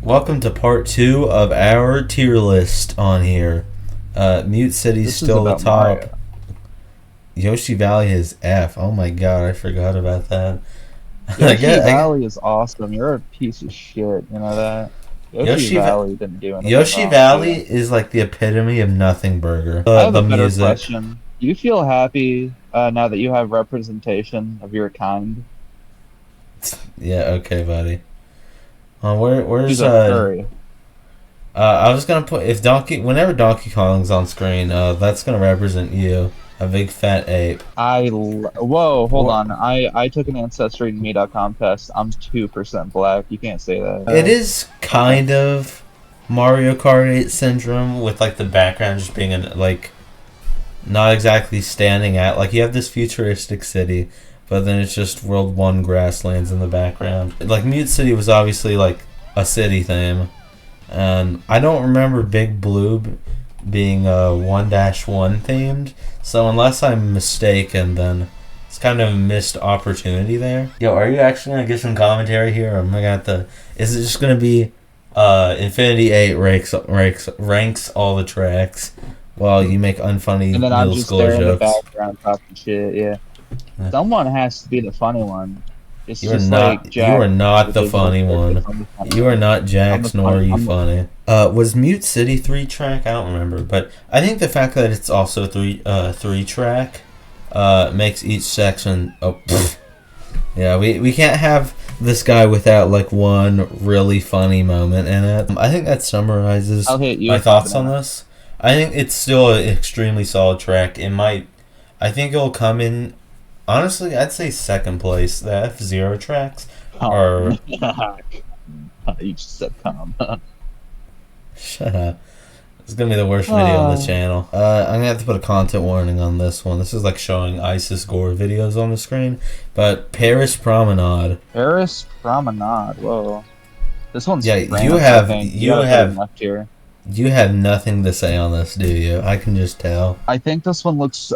Welcome to part 2 of our tier list on here. Mute City's This is still the about top. Mario. Yoshi Valley is F. Oh my god, I forgot about that. Yoshi Valley is awesome. You're a piece of shit. You know that? Yoshi Yoshi, Va- Valley didn't do anything Yoshi wrong to Valley you. is like the epitome of nothing burger. I have The a better music. question. Do you feel happy now that you have representation of your kind? Yeah, okay, buddy. He's Where's a furry. I was gonna put if whenever Donkey Kong's on screen, that's gonna represent you, a big fat ape. Whoa, hold What? on. I took an ancestry me.com test. I'm 2% black. You can't say that. It is Okay. kind of Mario Kart 8 syndrome with like the background just being like not exactly standing out. Like you have this futuristic city, but then it's just World 1 grasslands in the background. Like Mute City was obviously like a city theme. And I don't remember Big Blue being 1-1 themed. So unless I'm mistaken, then it's kind of a missed opportunity there. Yo, are you actually gonna get some commentary here, or am I gonna have to? Is it just gonna be Infinity 8 ranks all the tracks while you make unfunny And then I'm middle just schooler there in the jokes? background talking shit. Yeah. Yeah. Someone has to be the funny one. It's You are just like not. You Jack are not with the his little funny one. circus. I'm the funny You one. are not I'm the Jax, nor are funny. you funny. Was Mute City 3-track? I don't remember, but I think the fact that it's also three-track makes each section. Oh, pfft. Yeah. We can't have this guy without like one really funny moment in it. I think that summarizes I'll hit you my with thoughts on banana. this. I think it's still an extremely solid track. It might. I think it'll come in. Honestly, I'd say second place. The F-Zero tracks Calm. are. You just said calm. Shut up. It's gonna be the worst video on the channel. I'm gonna have to put a content warning on this one. This is like showing ISIS gore videos on the screen. But Paris Promenade. Paris Promenade. Whoa. This one's Yeah, France, I think. You gotta put it in left here. you have nothing to say on this, do you? I can just tell. I think this one looks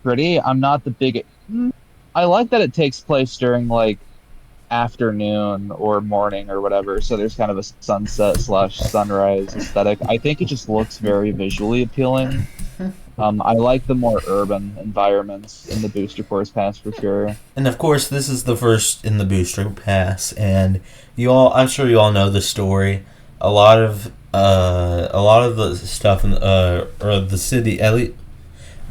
pretty. I'm not the big. I like that it takes place during like afternoon or morning or whatever. So there's kind of a sunset slash sunrise aesthetic. I think it just looks very visually appealing. I like the more urban environments in the Booster Course Pass for sure. And of course, this is the first in the booster pass, and I'm sure you all know the story. A lot of the stuff in or the city, at least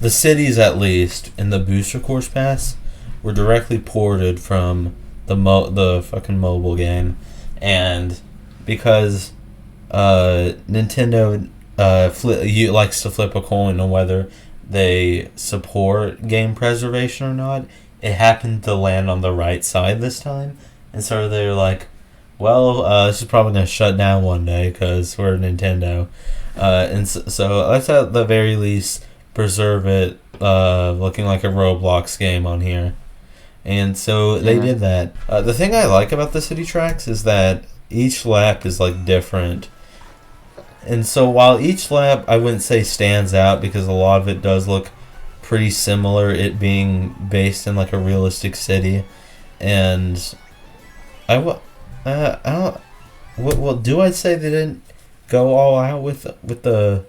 the cities at least in the booster course pass, were directly ported from the fucking mobile game, and because Nintendo likes to flip a coin on whether they support game preservation or not. It happened to land on the right side this time, and so they're like, "Well, this is probably gonna shut down one day because we're Nintendo," and so let's at the very least preserve it, looking like a Roblox game on here. And so they did that. The thing I like about the city tracks is that each lap is like different. And so while each lap I wouldn't say stands out because a lot of it does look pretty similar, it being based in like a realistic city, and I don't. What do I say they didn't go all out with the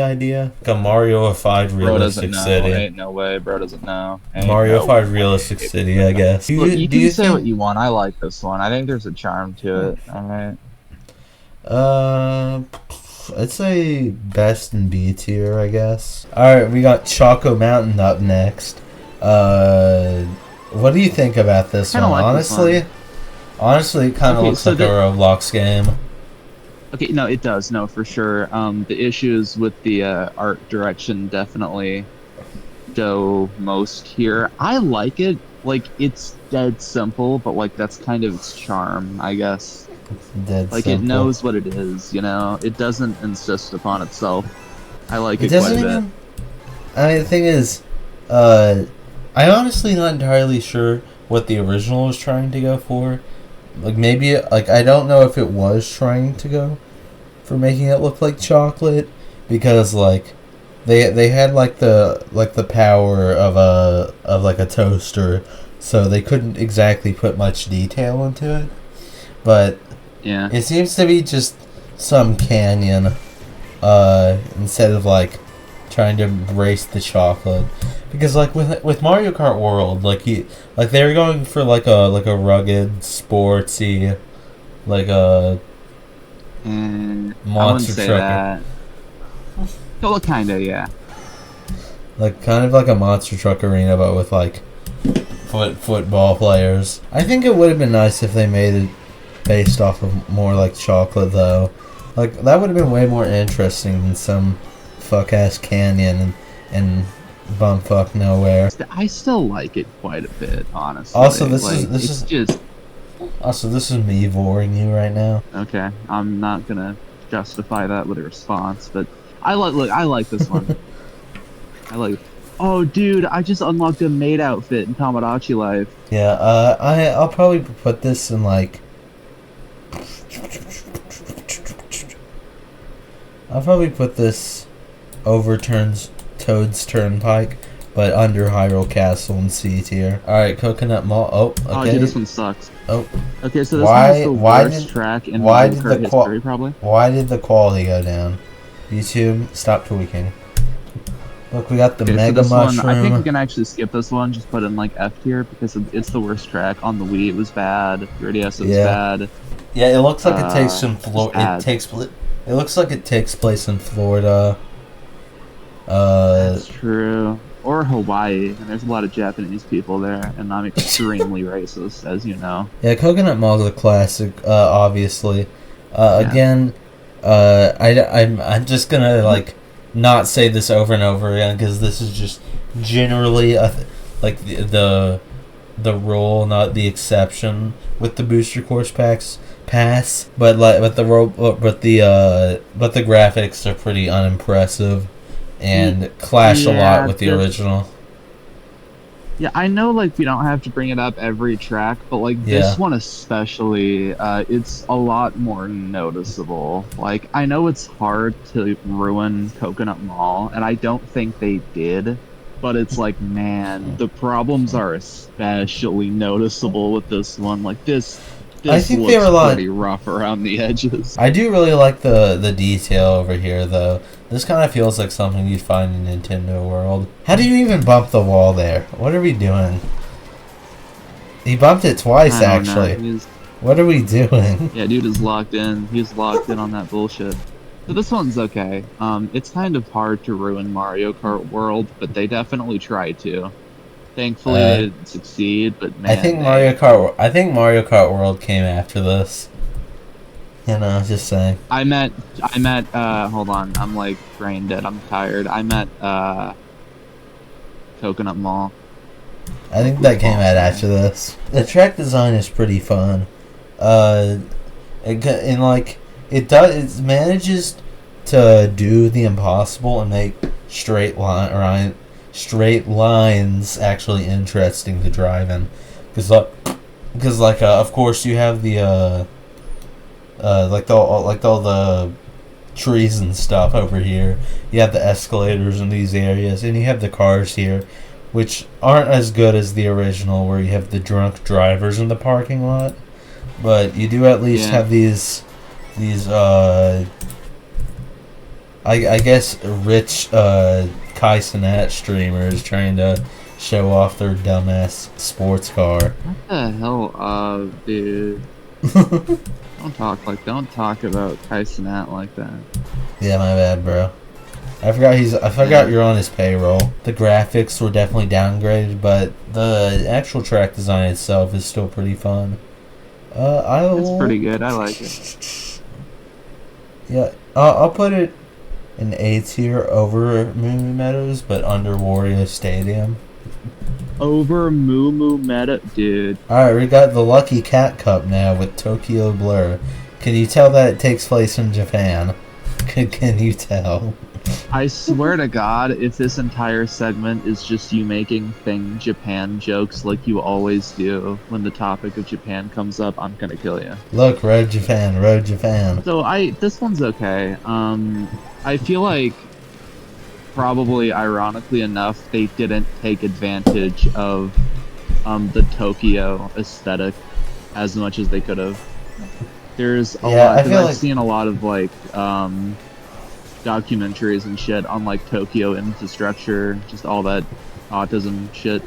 idea? Like a Mario-ified Bro doesn't realistic know. city. Ain't no way. Bro doesn't know. Ain't no Mario-ified way. realistic city, I guess. Look, you Do can you say what think? you want. I like this one. I think there's a charm to it. All right. Uh, I'd say best in B tier, I guess. All right, we got Choco Mountain up next. What do you think about this Kind of one? like this one. Honestly, it kind of Okay, looks so like a Roblox game. okay, no, it does. No, for sure. The issues with the art direction definitely go most here. I like it. Like it's dead simple, but like that's kind of its charm, I guess. Dead Like it simple. knows what it is, you know. It doesn't insist upon itself. I like It it quite doesn't a bit. even. I mean, the thing is, I'm honestly not entirely sure what the original was trying to go for. Like maybe, like I don't know if it was trying to go for making it look like chocolate, because like they had like the power of like a toaster, so they couldn't exactly put much detail into it. But Yeah. It seems to be just some canyon, instead of like trying to embrace the chocolate. Because like with Mario Kart World, like they were going for like a rugged, sportsy, like a I wouldn't monster say trucker. that. Well, kinda, yeah. Like kind of like a monster truck arena, but with like football players. I think it would have been nice if they made it based off of more like chocolate, though. Like that would have been way more interesting than some fuck ass canyon and bumfuck nowhere. I still like it quite a bit, honestly. Also, this like, is just also this is me boring you right now. okay. I'm not gonna justify that with a response, but I like this one. I like. Oh, dude, I just unlocked a maid outfit in Tamagotchi Life. Yeah, I'll probably put this in like. I'll probably put this overturns Toad's Turnpike, but under Hyrule Castle and C tier. Alright, Coconut Mall. Oh, okay. Oh, dude, this one sucks. Oh. Okay, so this one is the worst did, track in why Mario did Kart the history, probably. Why did the quality go down? YouTube, stop tweaking. Look, we got the Mega so Mushroom. I think we can actually skip this one, just put in like F tier, because it's the worst track. On the Wii, it was bad. 3DS, it was bad. Yeah, it looks like it takes some It looks like it takes place in Florida. That's true. Or Hawaii, and there's a lot of Japanese people there, and I'm extremely racist, as you know. Yeah, Coconut Mall is a classic, obviously. Again, I'm just gonna like not say this over and over again because this is just generally like the rule, not the exception with the booster course pass. But the graphics are pretty unimpressive and clash a lot with the original. Yeah, I know, like, we don't have to bring it up every track, but, like, this one especially, it's a lot more noticeable. Like, I know it's hard to ruin Coconut Mall, and I don't think they did, but it's like, man, the problems are especially noticeable with this one. Like, this I think looks they were pretty rough around the edges. I do really like the detail over here, though. This kind of feels like something you'd find in Nintendo World. How do you even bump the wall there? What are we doing? He bumped it twice, actually. What are we doing? Yeah, dude is locked in. He's locked in on that bullshit. So this one's okay. It's kind of hard to ruin Mario Kart World, but they definitely tried to. Thankfully, they didn't succeed, but man, I think Mario Kart World came after this. You know, just saying. I met, hold on, I'm like brain dead, I'm tired. I met, Coconut Mall. I think that came out after this. The track design is pretty fun. It manages to do the impossible and make straight lines actually interesting to drive in. Because of course you have the all the trees and stuff over here. You have the escalators in these areas, and you have the cars here, which aren't as good as the original, where you have the drunk drivers in the parking lot. But you do at least have these I guess rich Kai Cenat streamers trying to show off their dumbass sports car. What the hell, dude? Don't talk about Kai Cenat like that. Yeah, my bad, bro. I forgot you're on his payroll. The graphics were definitely downgraded, but the actual track design itself is still pretty fun. It's pretty good. I like it. Yeah, I'll put it in A tier over Moo Moo Meadows, but under Wario Stadium. Over Moo Moo Meadow, dude. Alright, we got the Lucky Cat Cup now with Tokyo Blur. Can you tell that it takes place in Japan? Can you tell? I swear to God, if this entire segment is just you making Japan jokes like you always do when the topic of Japan comes up, I'm gonna kill you. Look, Road Japan, Road Japan. So this one's okay. I feel like probably ironically enough, they didn't take advantage of the Tokyo aesthetic as much as they could have. There's a Yeah, lot I because feel I've like seen a lot of like documentaries and shit on like Tokyo infrastructure, just all that autism shit.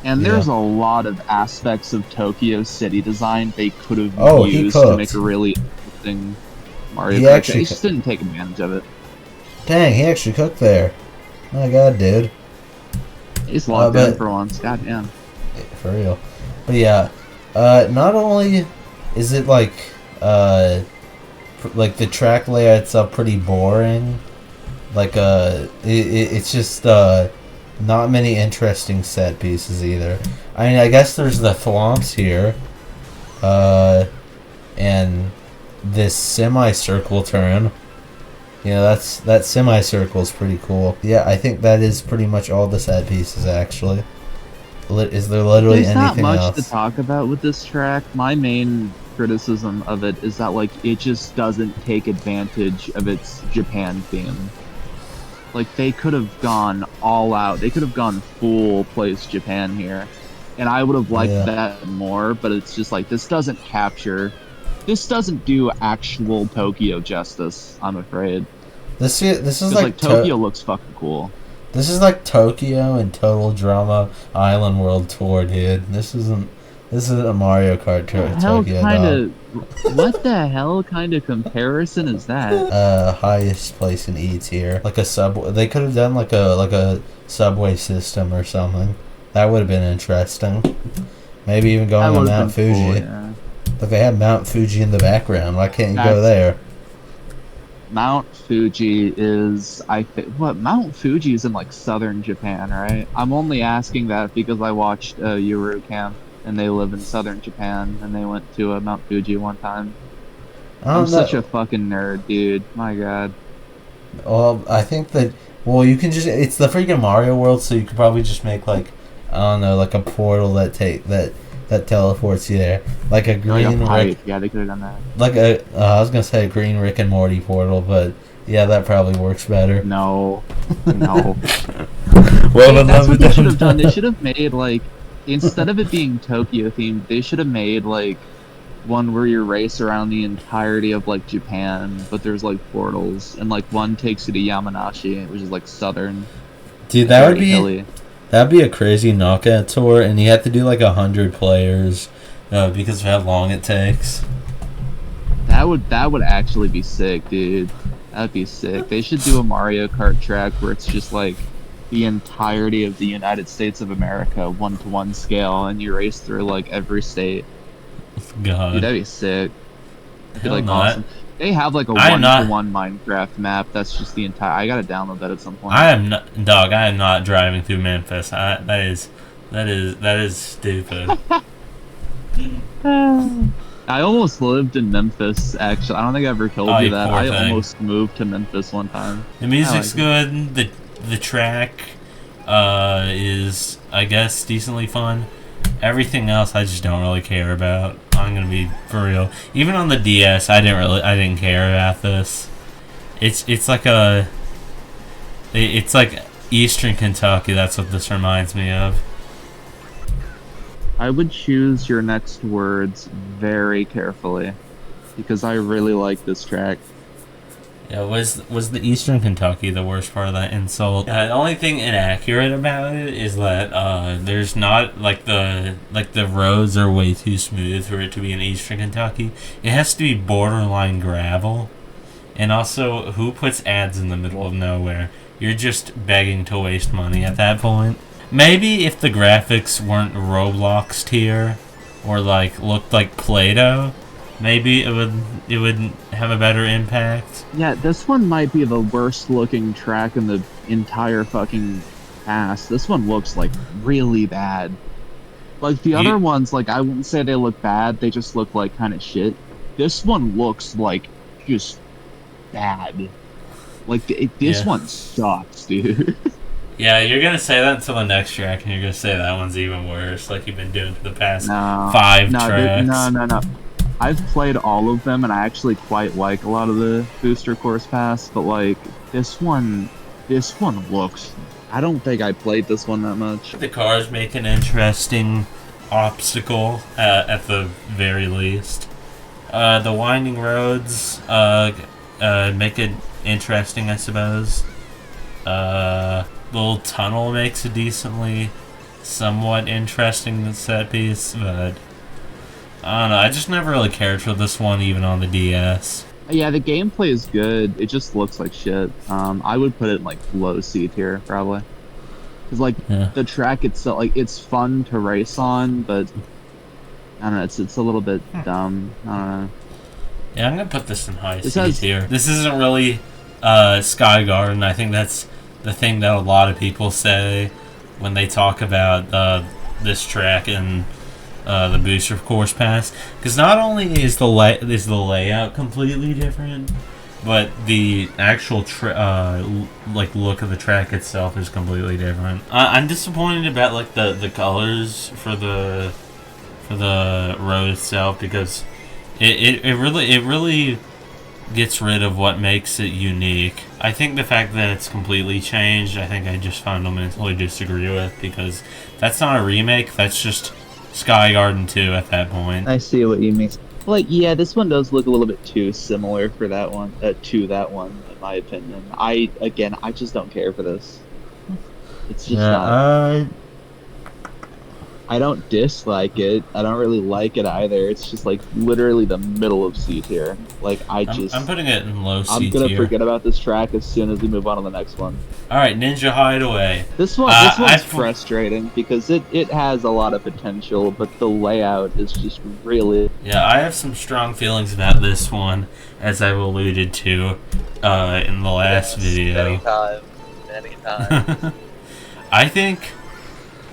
And yeah. there's a lot of aspects of Tokyo city design they could have Oh, he used to make a cooked. really interesting Mario He Kart. They actually, just didn't take advantage of it. dang, he actually cooked there. My God, dude. He's locked in But for once. Goddamn. for real. But yeah, not only is it like the track layout itself pretty boring. Like it's just not many interesting set pieces either. I mean, I guess there's the thwomps here, uh, and this semicircle turn. You know, that semicircle is pretty cool. Yeah, I think that is pretty much all the set pieces actually. Is there literally There's not anything much to else? talk about with this track. My main criticism of it is that like it just doesn't take advantage of its Japan theme. Like they could have gone all out. They could have gone full place Japan here. And I would have liked Yeah. that more, but it's just like this doesn't do actual Tokyo justice, I'm afraid. This is Because like Tokyo looks fucking cool. This is like Tokyo and Total Drama Island World Tour, dude. This isn't a Mario Kart tour Hell Tokyo, kind dog. of what the hell kind of comparison is that? Highest place in E tier, like a subway. They could have done like a subway system or something. That would have been interesting. Maybe even That going to would have Mount been cool, Fuji. yeah. But they have Mount Fuji in the background. Why can't you go That's there? Mount Fuji is I think what Mount Fuji is in like southern Japan, right? I'm only asking that because I watched Yuru Camp and they live in southern Japan and they went to Mount Fuji one time. I I'm don't such a know. fucking nerd, dude. My God. Well, I think that. Well, you can just. It's the freaking Mario World, so you could probably just make like, I don't know, like a portal that teleports you there, like a Like a green pipe. Rick, Yeah, they could have done that. like a. I was gonna say a green Rick and Morty portal, but yeah, that probably works better. No. No. Well, then That's let me what they should have done. done. They should have made like instead of it being Tokyo themed, they should have made like one where you race around the entirety of like Japan, but there's like portals, and like one takes you to Yamanashi, which is like southern, Dude, very hilly. that'd be a crazy knockout tour, and you have to do like 100 players, because of how long it takes. That would actually be sick, dude. That'd be sick. They should do a Mario Kart track where it's just like the entirety of the United States of America, 1-to-1 scale, and you race through like every state. God, Dude, that'd be sick. That'd be hell like not. awesome. They have like a I am not. 1-to-1 Minecraft map. That's just the entire. I gotta download that at some point. I am not, dog. I am not driving through Memphis. That is stupid. I almost lived in Memphis. Actually, I don't think I ever told Oh, you you that. poor I thing. almost moved to Memphis one time. The music's I like good. The track, is, I guess, decently fun. Everything else I just don't really care about. I'm gonna be for real. Even on the DS, I didn't care about this. It's like it's like Eastern Kentucky. That's what this reminds me of. I would choose your next words very carefully because I really like this track. Yeah, was the Eastern Kentucky the worst part of that insult? The only thing inaccurate about it is that there's not the roads are way too smooth for it to be in Eastern Kentucky. It has to be borderline gravel, and also who puts ads in the middle of nowhere? You're just begging to waste money at that point. Maybe if the graphics weren't Roblox tier, or like looked like Play-Doh, maybe it would have a better impact. Yeah, this one might be the worst looking track in the entire fucking past. This one looks like really bad. Like the other ones, like I wouldn't say they look bad, they just look like kind of shit. This one looks like just bad. Like this Yeah. one sucks, dude. Yeah, you're gonna say that until the next track, and you're gonna say that one's even worse, like you've been doing for the past No, 5 no, tracks. no. I've played all of them, and I actually quite like a lot of the Booster Course Pass. But like this one looks. I don't think I played this one that much. The cars make an interesting obstacle, at the very least. The winding roads make it interesting, I suppose. Little tunnel makes a decently somewhat interesting set piece, but I don't know. I just never really cared for this one, even on the DS. Yeah, the gameplay is good. It just looks like shit. I would put it in like low C tier probably, because like Yeah. the track itself, like it's fun to race on, but I don't know. It's a little bit dumb. I don't know. Yeah, I'm gonna put this in high This C has tier. This isn't really Sky Garden. I think that's the thing that a lot of people say when they talk about this track and the booster course pass, because not only is the layout completely different, but the actual like look of the track itself is completely different. I'm disappointed about like the colors for the road itself, because it really gets rid of what makes it unique. I think the fact that it's completely changed, I think I just fundamentally disagree with, because that's not a remake, that's just Sky Garden 2 at that point. I see what you mean. Like, yeah, this one does look a little bit too similar for that one, to that one, in my opinion. I just don't care for this. It's just not. I don't dislike it. I don't really like it either. It's just like literally the middle of C tier. Like I'm putting it in low C I'm gonna tier. forget about this track as soon as we move on to the next one. All right, Ninja Hideaway. This one's frustrating because it has a lot of potential, but the layout is just really. Yeah, I have some strong feelings about this one, as I've alluded to in the last video. Many times. I think,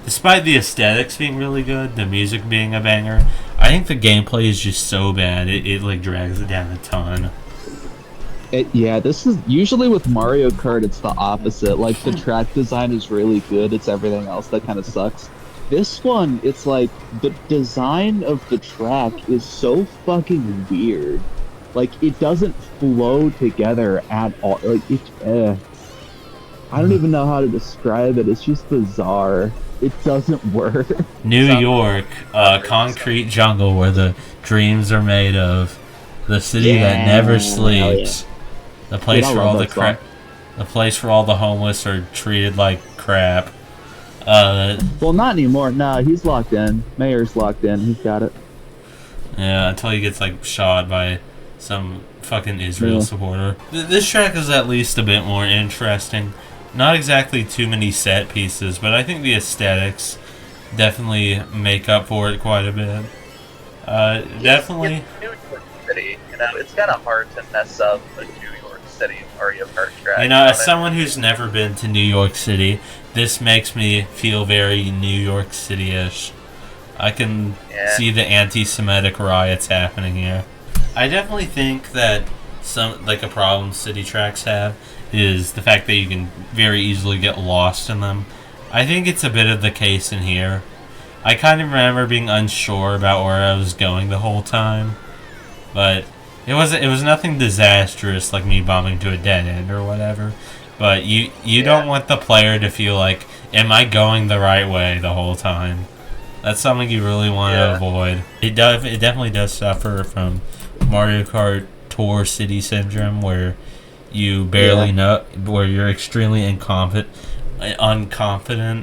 despite the aesthetics being really good, the music being a banger, I think the gameplay is just so bad, it like drags it down a ton. Yeah, this is usually with Mario Kart, it's the opposite. Like, the track design is really good, it's everything else that kind of sucks. This one, it's like, the design of the track is so fucking weird. Like, it doesn't flow together at all. Like, I don't even know how to describe it, it's just bizarre. It doesn't work. New York, concrete jungle where the dreams are made of. The city that never sleeps. The place where all the place where all the homeless are treated like crap. Well, not anymore. Nah, he's locked in. Mayor's locked in. He's got it. Yeah, until he gets like shot by some fucking Israel supporter. This track is at least a bit more interesting. Not exactly too many set pieces, but I think the aesthetics definitely make up for it quite a bit. Definitely. It's New York City, you know, it's kind of hard to mess up a New York City Mario Kart track. You know, as someone who's never been to New York City, this makes me feel very New York City-ish. I can see the anti-Semitic riots happening here. I definitely think that a problem city tracks have is the fact that you can very easily get lost in them. I think it's a bit of the case in here. I kind of remember being unsure about where I was going the whole time, but it was nothing disastrous like me bumping to a dead end or whatever. But you don't want the player to feel like, am I going the right way the whole time? That's something you really want to avoid. It definitely does suffer from Mario Kart Tour City Syndrome, where you barely know, where you're extremely unconfident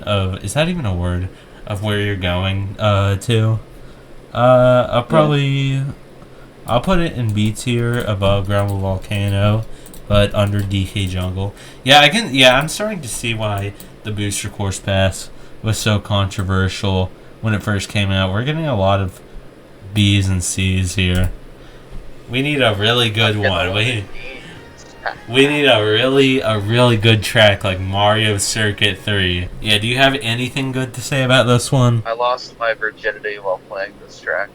of, is that even a word, of where you're going to. I'll put it in B tier above Ground Volcano, but under DK Jungle. I'm starting to see why the Booster Course Pass was so controversial when it first came out. We're getting a lot of B's and C's here. We need a really good one. We need a really good track like Mario Circuit 3. Yeah, do you have anything good to say about this one? I lost my virginity while playing this track.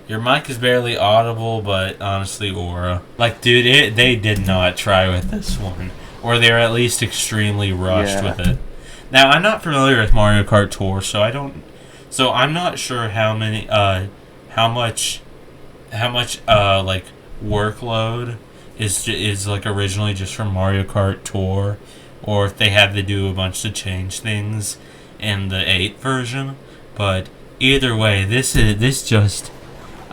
Your mic is barely audible, but honestly, Aura. Like, dude, they did not try with this one. Or they were at least extremely rushed with it. Now, I'm not familiar with Mario Kart Tour, so I'm not sure how much like workload is like originally just from Mario Kart Tour, or if they had to do a bunch to change things in the 8 version. But either way, this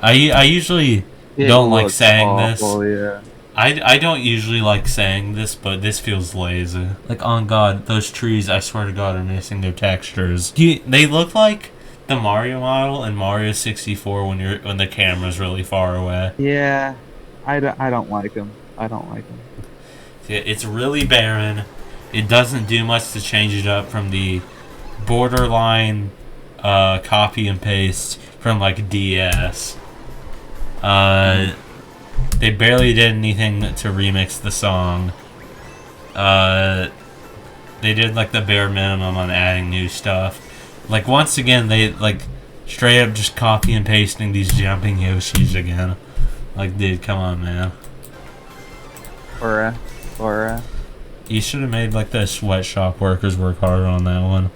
I usually It don't like looks saying awful, this. yeah. I don't usually like saying this, but this feels lazy. Like, on God, those trees, I swear to God, are missing their textures. They look like the Mario model in Mario 64 when the camera's really far away. Yeah, I don't like him. I don't like him. Yeah, it's really barren. It doesn't do much to change it up from the borderline copy and paste from like DS. They barely did anything to remix the song. They did like the bare minimum on adding new stuff. Like once again, they like straight up just copy and pasting these jumping Yoshis again. Like, dude, come on, man. Or You should have made like the sweatshop workers work harder on that one.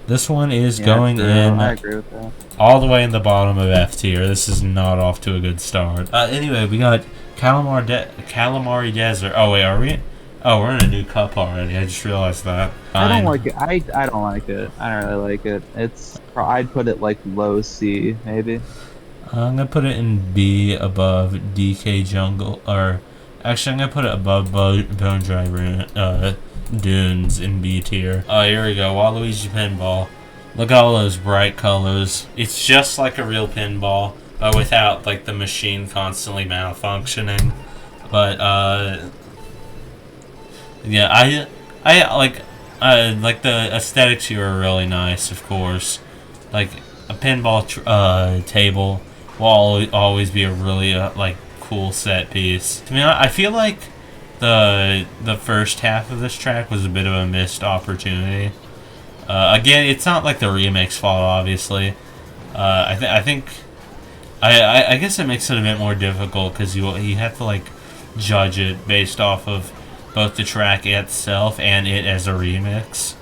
This one is yeah, going true. in I agree with that. all the way in the bottom of F tier. This is not off to a good start. Anyway, we got Calamari Desert. Oh wait, are we? Oh, we're in a new cup already. I just realized that. I don't like it. I don't like it. I don't really like it. I'd put it like low C maybe. I'm gonna put it in B above DK Jungle, or actually I'm gonna put it above Bone Dry Dunes in B tier. Oh, here we go. Waluigi Pinball. Look at all those bright colors. It's just like a real pinball, but without like the machine constantly malfunctioning. But yeah, I like the aesthetics here are really nice. Of course, like a pinball table will always be a really like cool set piece. To me, I feel like the first half of this track was a bit of a missed opportunity. Again, it's not like the remix fault, obviously. I think I guess it makes it a bit more difficult because you have to like judge it based off of both the track itself and it as a remix.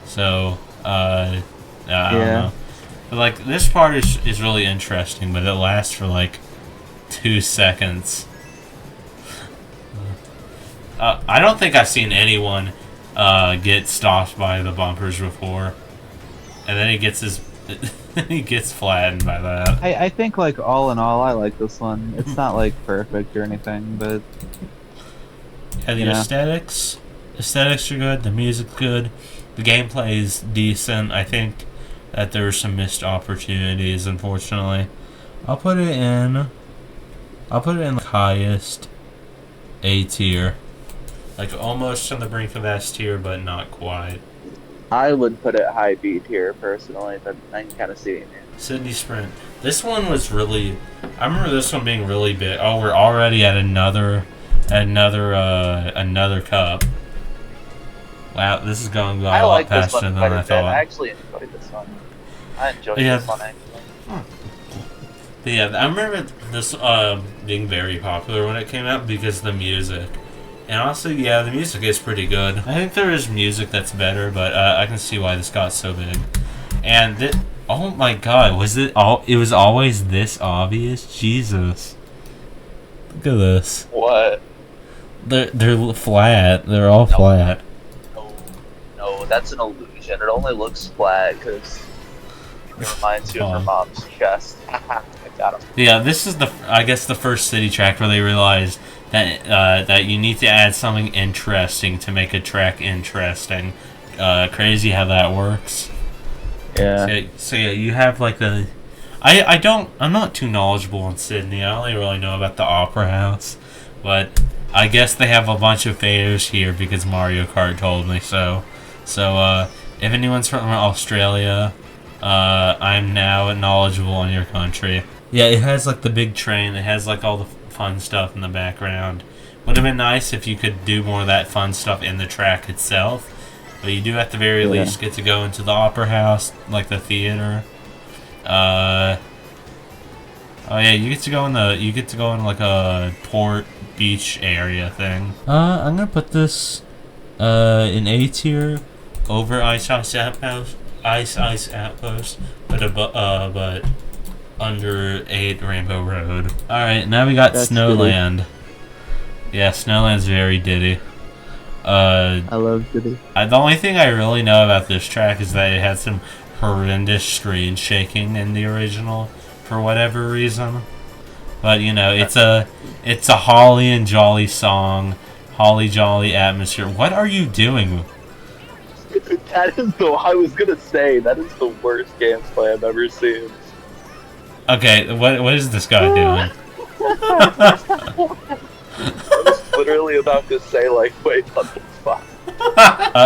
So I don't know. But like this part is really interesting, but it lasts for like 2 seconds. I don't think I've seen anyone get stopped by the bumpers before, and then he gets flattened by that. I think like all in all, I like this one. It's not like perfect or anything, but yeah, the aesthetics are good. The music's good. The gameplay is decent. I think that there were some missed opportunities, unfortunately. I'll put it in the highest A tier. Like almost on the brink of S tier, but not quite. I would put it high B tier personally, but I can kind of see it. Sydney Sprint. This one was really. I remember this one being really big. Oh, we're already at another cup. Wow, this is going by a lot faster than I thought. I actually enjoyed this one. I enjoyed this one actually. But yeah, I remember this being very popular when it came out because of the music. And honestly, yeah, the music is pretty good. I think there is music that's better, but I can see why this got so big. And oh my God, it was always this obvious? Jesus. Look at this. What? They're flat. They're all flat. No, that's an illusion. It only looks flat because it reminds you of her mom's chest. I got him. Yeah, this is I guess the first city track where they realized that you need to add something interesting to make a track interesting. Crazy how that works. Yeah. So yeah, you have like I'm not too knowledgeable on Sydney. I only really know about the Opera House, but I guess they have a bunch of fairs here because Mario Kart told me so. So if anyone's from Australia, I'm now knowledgeable on your country. Yeah, it has like the big train. It has like all the fun stuff in the background. Would have been nice if you could do more of that fun stuff in the track itself. But you do at the very least get to go into the Opera House, like the theater. Oh yeah, you get to go in like a port beach area thing. I'm gonna put this in A tier over Ice Outpost, but under 8 Rainbow Road. Alright, now we got Snowland. Diddy. Yeah, Snowland's very Diddy. I love Diddy. The only thing I really know about this track is that it had some horrendous screen shaking in the original for whatever reason. But you know, it's a holly and jolly song, holly jolly atmosphere. What are you doing? That is I was gonna say, that is the worst gameplay I've ever seen. Okay, what is this guy doing? I was literally about to say, like, wait, on the spot.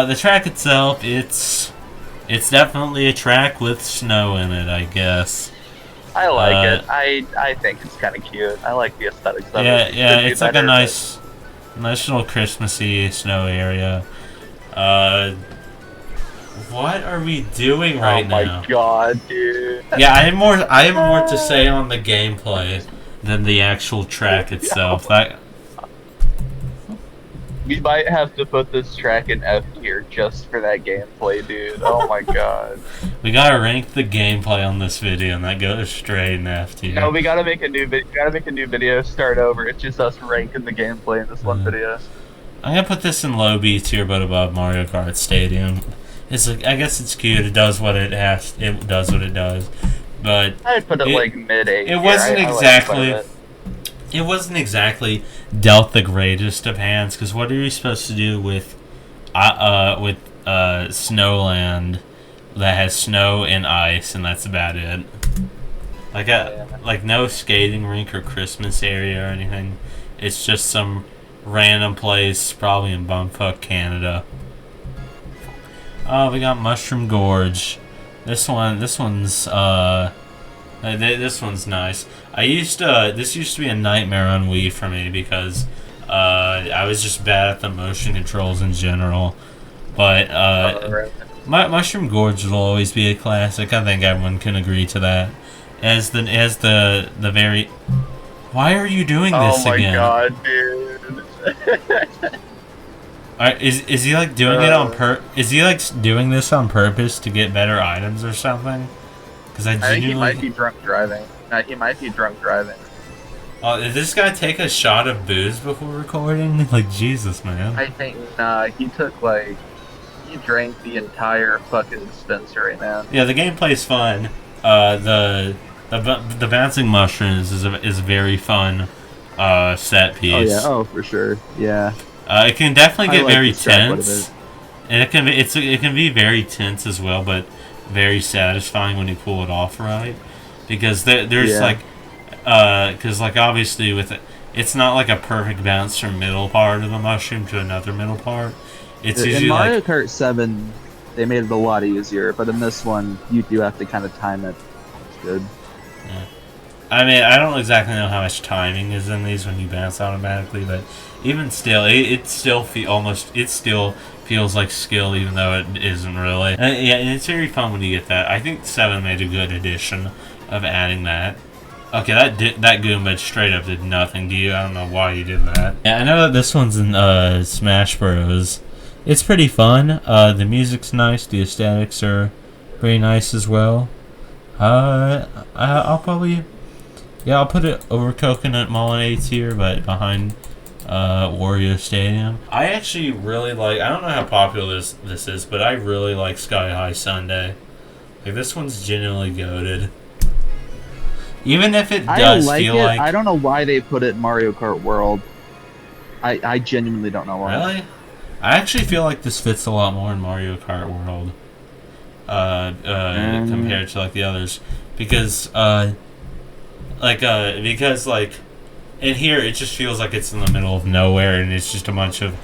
The track itself, it's definitely a track with snow in it, I guess. I like it. I think it's kind of cute. I like the aesthetics of it. Yeah, it's like a nice little Christmassy snow area. What are we doing right now? Oh my god, dude. Yeah, I have more to say on the gameplay than the actual track itself. We might have to put this track in F tier just for that gameplay, dude. Oh my god. We gotta rank the gameplay on this video, and that goes straight in F tier. No, we gotta make a new video. Gotta make a new video. Start over. It's just us ranking the gameplay in this one video. I'm gonna put this in low B tier, but above Mario Kart Stadium. I guess it's cute. It does what it has. It does what it does. But I'd put it like mid A. It wasn't exactly. It wasn't exactly dealt the greatest of hands, because what are you supposed to do with Snowland that has snow and ice, and that's about it. Like no skating rink or Christmas area or anything. It's just some random place, probably in bumfuck Canada. Oh, we got Mushroom Gorge. This one's nice. This used to be a nightmare on Wii for me because I was just bad at the motion controls in general. But Mushroom Gorge will always be a classic. I think everyone can agree to that. As the very. Why are you doing this again? Oh my god, dude. Is he like doing it on Is he like doing this on purpose to get better items or something? Because I think he might be drunk driving. Did this guy take a shot of booze before recording? Like, Jesus, man. I think he drank the entire fucking dispensary, man. Yeah, the gameplay's fun. The bouncing mushrooms is a very fun set piece. Oh yeah, oh for sure, yeah. It can definitely get very tense, and it can be very tense as well, but very satisfying when you pull it off right. Because there's because obviously with it's not like a perfect bounce from middle part of the mushroom to another middle part. It's usually in Mario Kart 7, they made it a lot easier, but in this one, you do have to kind of time it. It's good. Yeah. I mean, I don't exactly know how much timing is in these when you bounce automatically, but even still, it still feels like skill, even though it isn't really. And it's very fun when you get that. I think 7 made a good addition of adding that. Okay, that Goomba straight up did nothing to you. I don't know why you did that. Yeah, I know that this one's in Smash Bros. It's pretty fun. The music's nice. The aesthetics are pretty nice as well. I'll probably... Yeah, I'll put it over Coconut Mall in A tier, but behind Wario Stadium. I actually really like... I don't know how popular this is, but I really like Sky High Sundae. Like, this one's genuinely goated. Even if it does feel like... I don't know why they put it in Mario Kart World. I genuinely don't know why. Really? I actually feel like this fits a lot more in Mario Kart World. Compared to, like, the others. Because, in here, it just feels like it's in the middle of nowhere, and it's just a bunch of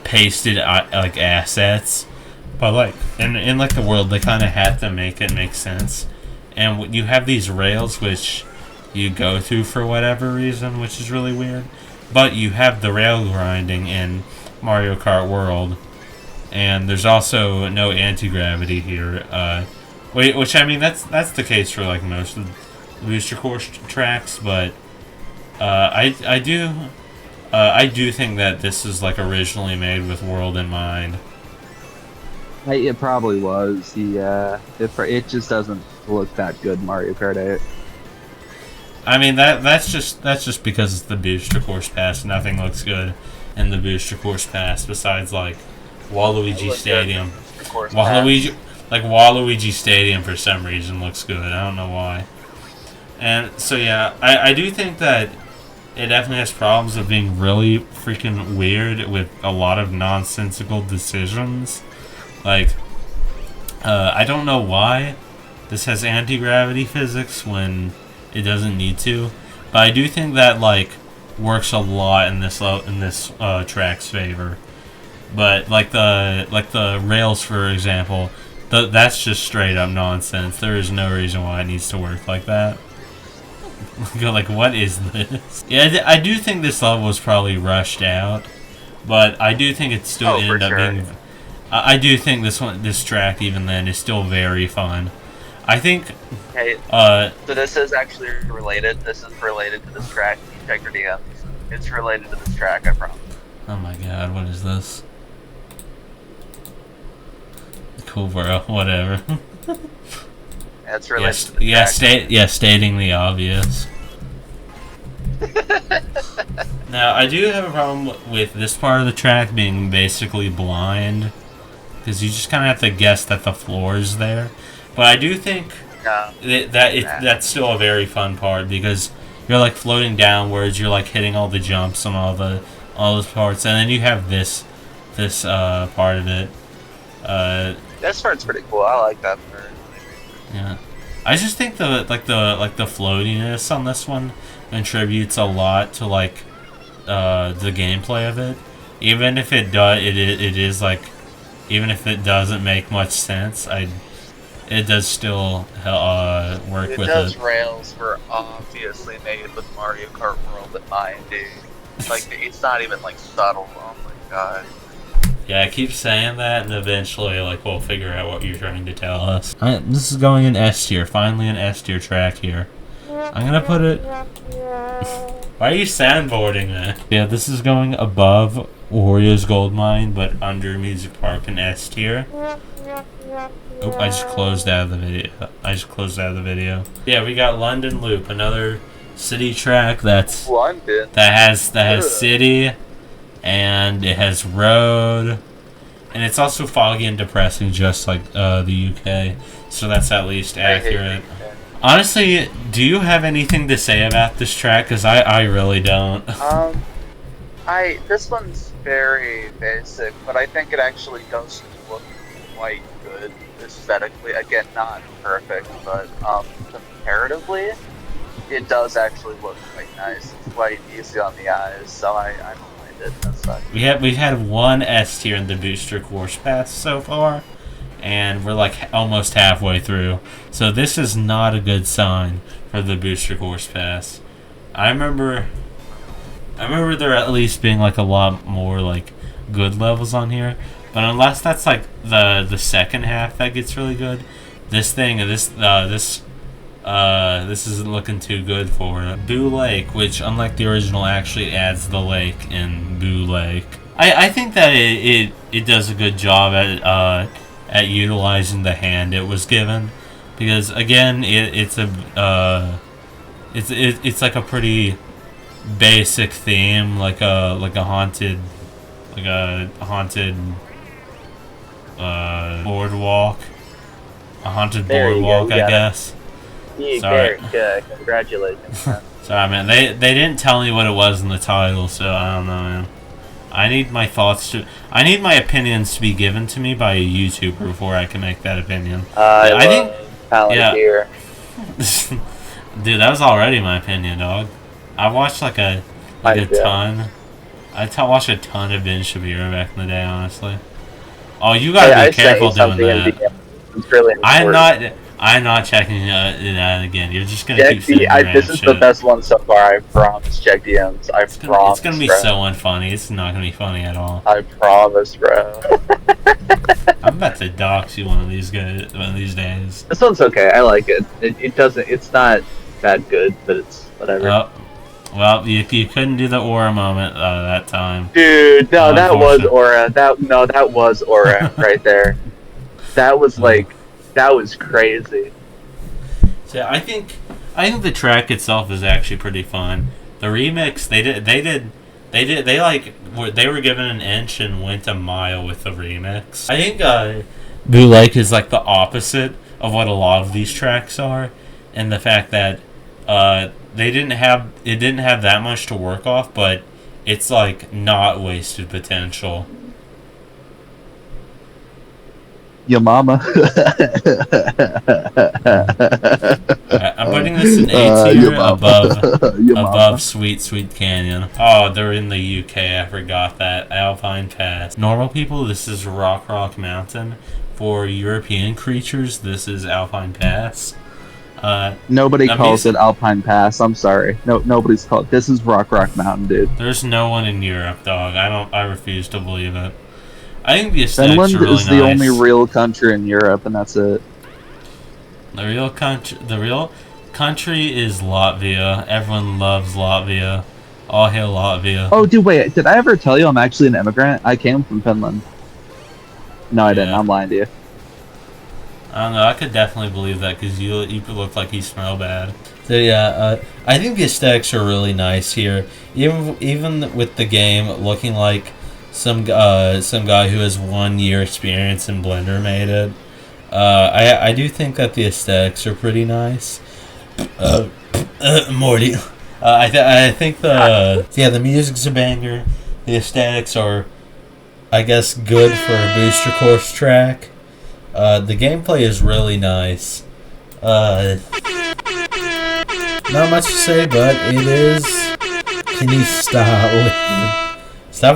pasted, like, assets. But, like, in the world, they kind of had to make it make sense. And you have these rails, which you go through for whatever reason, which is really weird. But you have the rail grinding in Mario Kart World. And there's also no anti-gravity here. Which, I mean, that's the case for, like, most of the booster course tracks, but I do think that this is like originally made with World in mind. It probably was. Yeah, it just doesn't look that good in Mario Kart 8. I mean that's just because it's the booster course pass. Nothing looks good in the booster course pass besides like Waluigi Stadium. Waluigi Stadium for some reason looks good. I don't know why. And so yeah, I do think that it definitely has problems of being really freaking weird with a lot of nonsensical decisions. Like, I don't know why this has anti-gravity physics when it doesn't need to, but I do think that like works a lot in this track's favor. But like the rails, for example, that's just straight up nonsense. There is no reason why it needs to work like that. Like, what is this? Yeah, I do think this level was probably rushed out, but I do think it still ended up being. I do think this track, even then, is still very fun. I think. Hey, so this is actually related. This is related to this track. Check your DMs. It's related to this track, I promise. Oh my god, what is this? Cool, bro. Whatever. That's related to the track. Stating the obvious. Now, I do have a problem with this part of the track being basically blind, because you just kind of have to guess that the floor is there. But I do think that's still a very fun part, because you're like floating downwards, you're like hitting all the jumps on all those parts, and then you have this part of it. This part's pretty cool. I like that part. Yeah, I just think the floatiness on this one contributes a lot to like the gameplay of it. Even if it is like, even if it doesn't make much sense, it does still work with it. Those rails were obviously made with Mario Kart World in mind, dude. Like, it's not even like subtle. Oh my god. Yeah, I keep saying that, and eventually, like, we'll figure out what you're trying to tell us. This is going in S tier. Finally, an S tier track here. I'm gonna put it. Why are you sandboarding that? Yeah, this is going above Wario's Gold Mine, but under Music Park in S tier. Oop, I just closed out of the video. Yeah, we got London Loop, another city track that has city, and it has road, and it's also foggy and depressing, just like the UK. So that's at least accurate. Honestly, do you have anything to say about this track? Because I really don't. This one's very basic, but I think it actually does look quite good aesthetically. Again, not perfect, but comparatively, it does actually look quite nice. It's quite easy on the eyes, so I don't mind it. That's fine. We've had one S tier in the Booster Course Pass so far, and we're like almost halfway through. So this is not a good sign for the Booster Course Pass. I remember there at least being like a lot more like good levels on here, but unless that's like the second half that gets really good, this isn't looking too good for it. Boo Lake, which unlike the original actually adds the lake in Boo Lake. I think that it does a good job at utilizing the hand it was given, because again it's like a pretty basic theme, like a haunted boardwalk, I guess. Sorry. Congratulations. Sorry, man. They didn't tell me what it was in the title, so I don't know, man. I need my opinions to be given to me by a YouTuber before I can make that opinion. I think Palantir. Dude, that was already my opinion, dog. I watched like a ton. I watched a ton of Ben Shapiro back in the day, honestly. Oh, you gotta be careful doing that. Really I'm not checking it out again. You're just gonna keep sending this is the best one so far. I promise. Check DMs. It's gonna be so unfunny. It's not gonna be funny at all. I promise, bro. I'm about to dox you one of these days. This one's okay. I like it. It's not that good, but it's whatever. Well, you couldn't do the aura moment that time. Dude, no, that was aura. That was aura right there. That was that was crazy. So I think the track itself is actually pretty fun. The remix they were given an inch and went a mile with the remix. I think Boo Lake is like the opposite of what a lot of these tracks are, and the fact that they didn't have it didn't have that much to work off, but it's like not wasted potential. Your mama. I'm putting this in A tier above Mama. Sweet Canyon. Oh, they're in the UK. I forgot that. Alpine Pass. Normal people, this is Rock Mountain. For European creatures, this is Alpine Pass. Nobody calls it Alpine Pass. I'm sorry. No, nobody's called. This is Rock Mountain, dude. There's no one in Europe, dog. I refuse to believe it. I think the aesthetics Finland are really is the only real country in Europe, and that's it. The real country is Latvia. Everyone loves Latvia. All hail Latvia. Oh, dude, wait. Did I ever tell you I'm actually an immigrant? I came from Finland. No, I didn't. I'm lying to you. I don't know. I could definitely believe that because you look like you smell bad. So yeah, I think the aesthetics are really nice here. Even with the game looking like some guy who has 1 year experience in Blender made it. I do think that the aesthetics are pretty nice. Morty. I think the music's a banger. The aesthetics are, I guess, good for a booster course track. The gameplay is really nice. Not much to say, but it is. Can you stop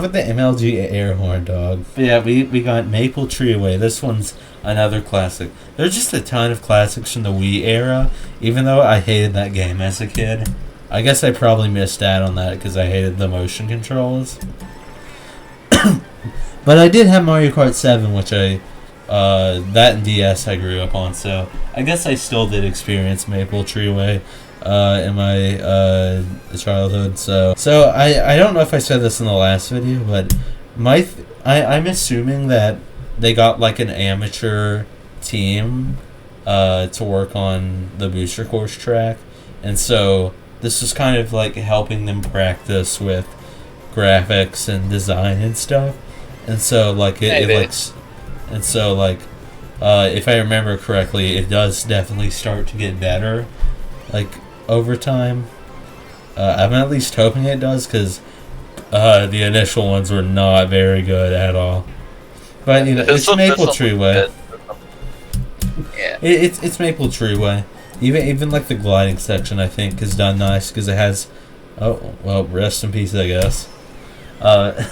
with the MLG air horn, dog? But yeah, we got Maple Tree Away. This one's another classic. There's just a ton of classics from the Wii era, even though I hated that game as a kid. I guess I probably missed out on that because I hated the motion controls. But I did have Mario Kart 7, which that and DS I grew up on, so I guess I still did experience Maple Tree Way in my childhood. So I don't know if I said this in the last video, but I'm assuming that they got like an amateur team to work on the booster course track, and so this is kind of like helping them practice with graphics and design and stuff. And so like if I remember correctly, it does definitely start to get better like over time. I'm at least hoping it does, because the initial ones were not very good at all. But you know, it's Maple Tree Way. Yeah. It's Maple Tree Way. Even like the gliding section, I think, is done nice because it has. Oh well, rest in peace, I guess. Because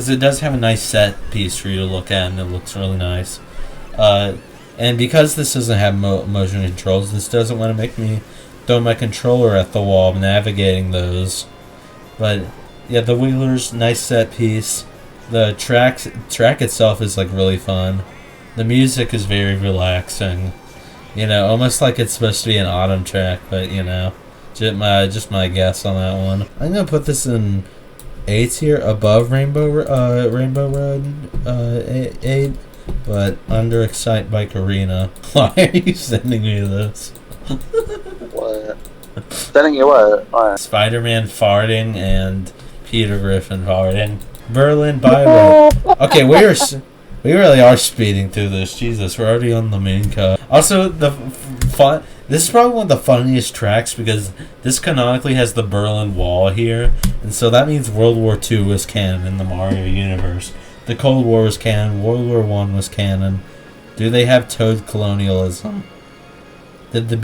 it does have a nice set piece for you to look at, and it looks really nice. And because this doesn't have motion controls, this doesn't want to make me throw my controller at the wall navigating those. But yeah, the wheelers, nice set piece. The track itself is like really fun. The music is very relaxing. You know, almost like it's supposed to be an autumn track, but you know, just my guess on that one. I'm gonna put this in A tier, above Rainbow Road 8, but under Excite Bike Arena. Why are you sending me this? What? Sending you what? Spider-Man farting and Peter Griffin farting. Berlin Byway. Okay, we really are speeding through this. Jesus, we're already on the main cut. Also, the fun. This is probably one of the funniest tracks because this canonically has the Berlin Wall here, and so that means World War II was canon in the Mario universe. The Cold War was canon. World War I was canon. Do they have Toad colonialism? Is the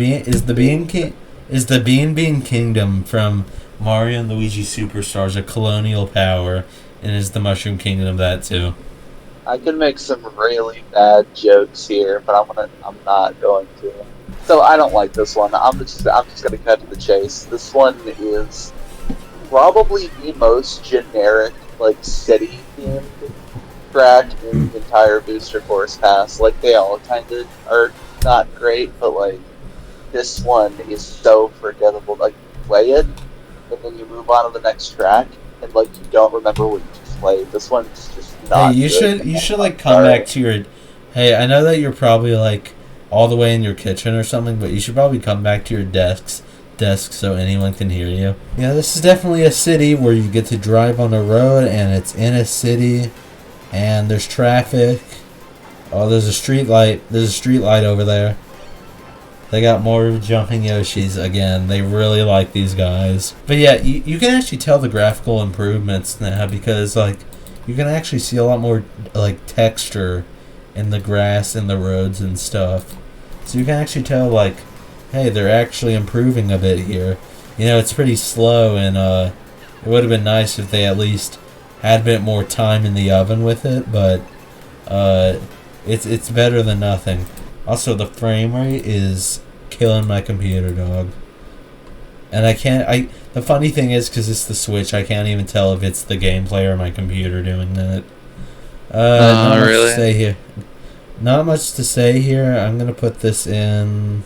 Bean Bean Kingdom from Mario and Luigi Superstars a colonial power, and is the Mushroom Kingdom that too? I can make some really bad jokes here, but I'm not going to. So I don't like this one. I'm just gonna cut to the chase. This one is probably the most generic, like, city themed track in the entire Booster Course Pass. Like, they all kind of are not great, but like this one is so forgettable. Like, you play it and then you move on to the next track, and like you don't remember what you just played. This one's just not. Hey, you should like come back to your. Hey, I know that you're probably like all the way in your kitchen or something, but you should probably come back to your desk so anyone can hear you. Yeah, this is definitely a city where you get to drive on a road, and it's in a city, and there's traffic. Oh, there's a street light. There's a street light over there. They got more jumping Yoshis again. They really like these guys. But yeah, you can actually tell the graphical improvements now because like you can actually see a lot more like texture in the grass and the roads and stuff. So you can actually tell like, hey, they're actually improving a bit here. You know, it's pretty slow, and it would have been nice if they at least had a bit more time in the oven with it, but it's better than nothing. Also, the frame rate is killing my computer, dog. And the funny thing is, because it's the Switch, I can't even tell if it's the gameplay or my computer doing that. Not much to say here. Not much to say here. I'm going to put this in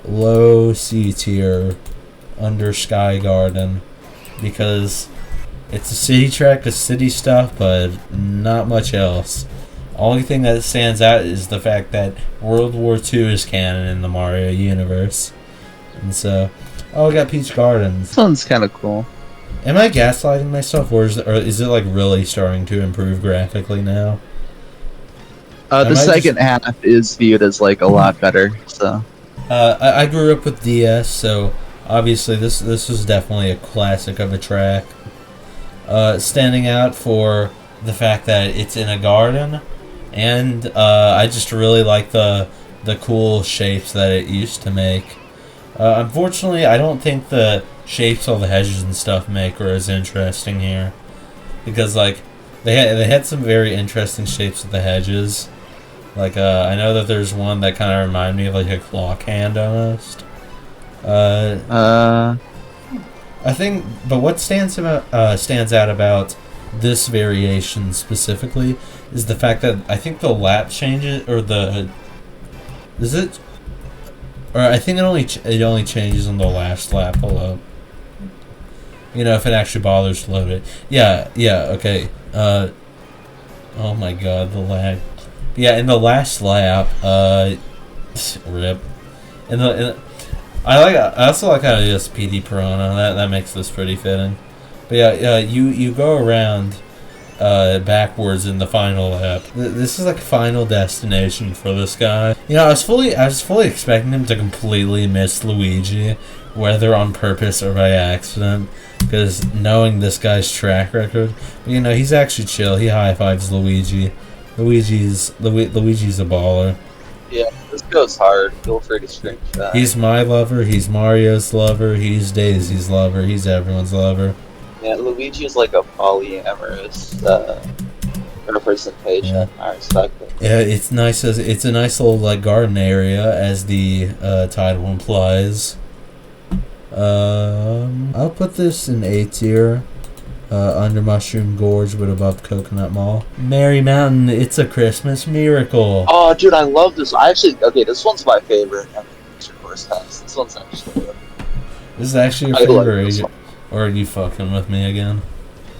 low C tier under Sky Garden because it's a city track, it's city stuff, but not much else. Only thing that stands out is the fact that World War II is canon in the Mario universe. And so, we got Peach Gardens. This one's kind of cool. Am I gaslighting myself, or is it like really starting to improve graphically now? The second half is viewed as like a lot better. So, I grew up with DS, so obviously this was definitely a classic of a track. Standing out for the fact that it's in a garden, and I just really like the cool shapes that it used to make. Unfortunately, I don't think the shapes all the hedges and stuff make are as interesting here, because like they had some very interesting shapes of the hedges. Like I know that there's one that kind of reminded me of like a clock hand almost. I think, but what stands out about this variation specifically is the fact that I think the lap changes, or I think it only changes on the last lap. Hold up. You know, if it actually bothers to load it. Yeah, okay. Oh my god, the lag. Yeah, in the last lap, rip. I also like how it is PD Piranha. That makes this pretty fitting. But yeah, you go around backwards in the final lap. This is like final destination for this guy. You know, I was fully expecting him to completely miss Luigi, whether on purpose or by accident, because knowing this guy's track record. But you know, he's actually chill. He high fives Luigi. Luigi's a baller. Yeah, this goes hard. Feel free to screenshot. He's my lover. He's Mario's lover. He's Daisy's lover. He's everyone's lover. Yeah, Luigi is like a polyamorous representation. Yeah. I respect it. Yeah, it's nice. It's a nice little like garden area, as the title implies. I'll put this in A tier. Under Mushroom Gorge but above Coconut Mall. Merry Mountain, it's a Christmas miracle. Oh, dude, I love this. This one's my favorite. This one's actually good. This is actually your favorite, or are you fucking with me again?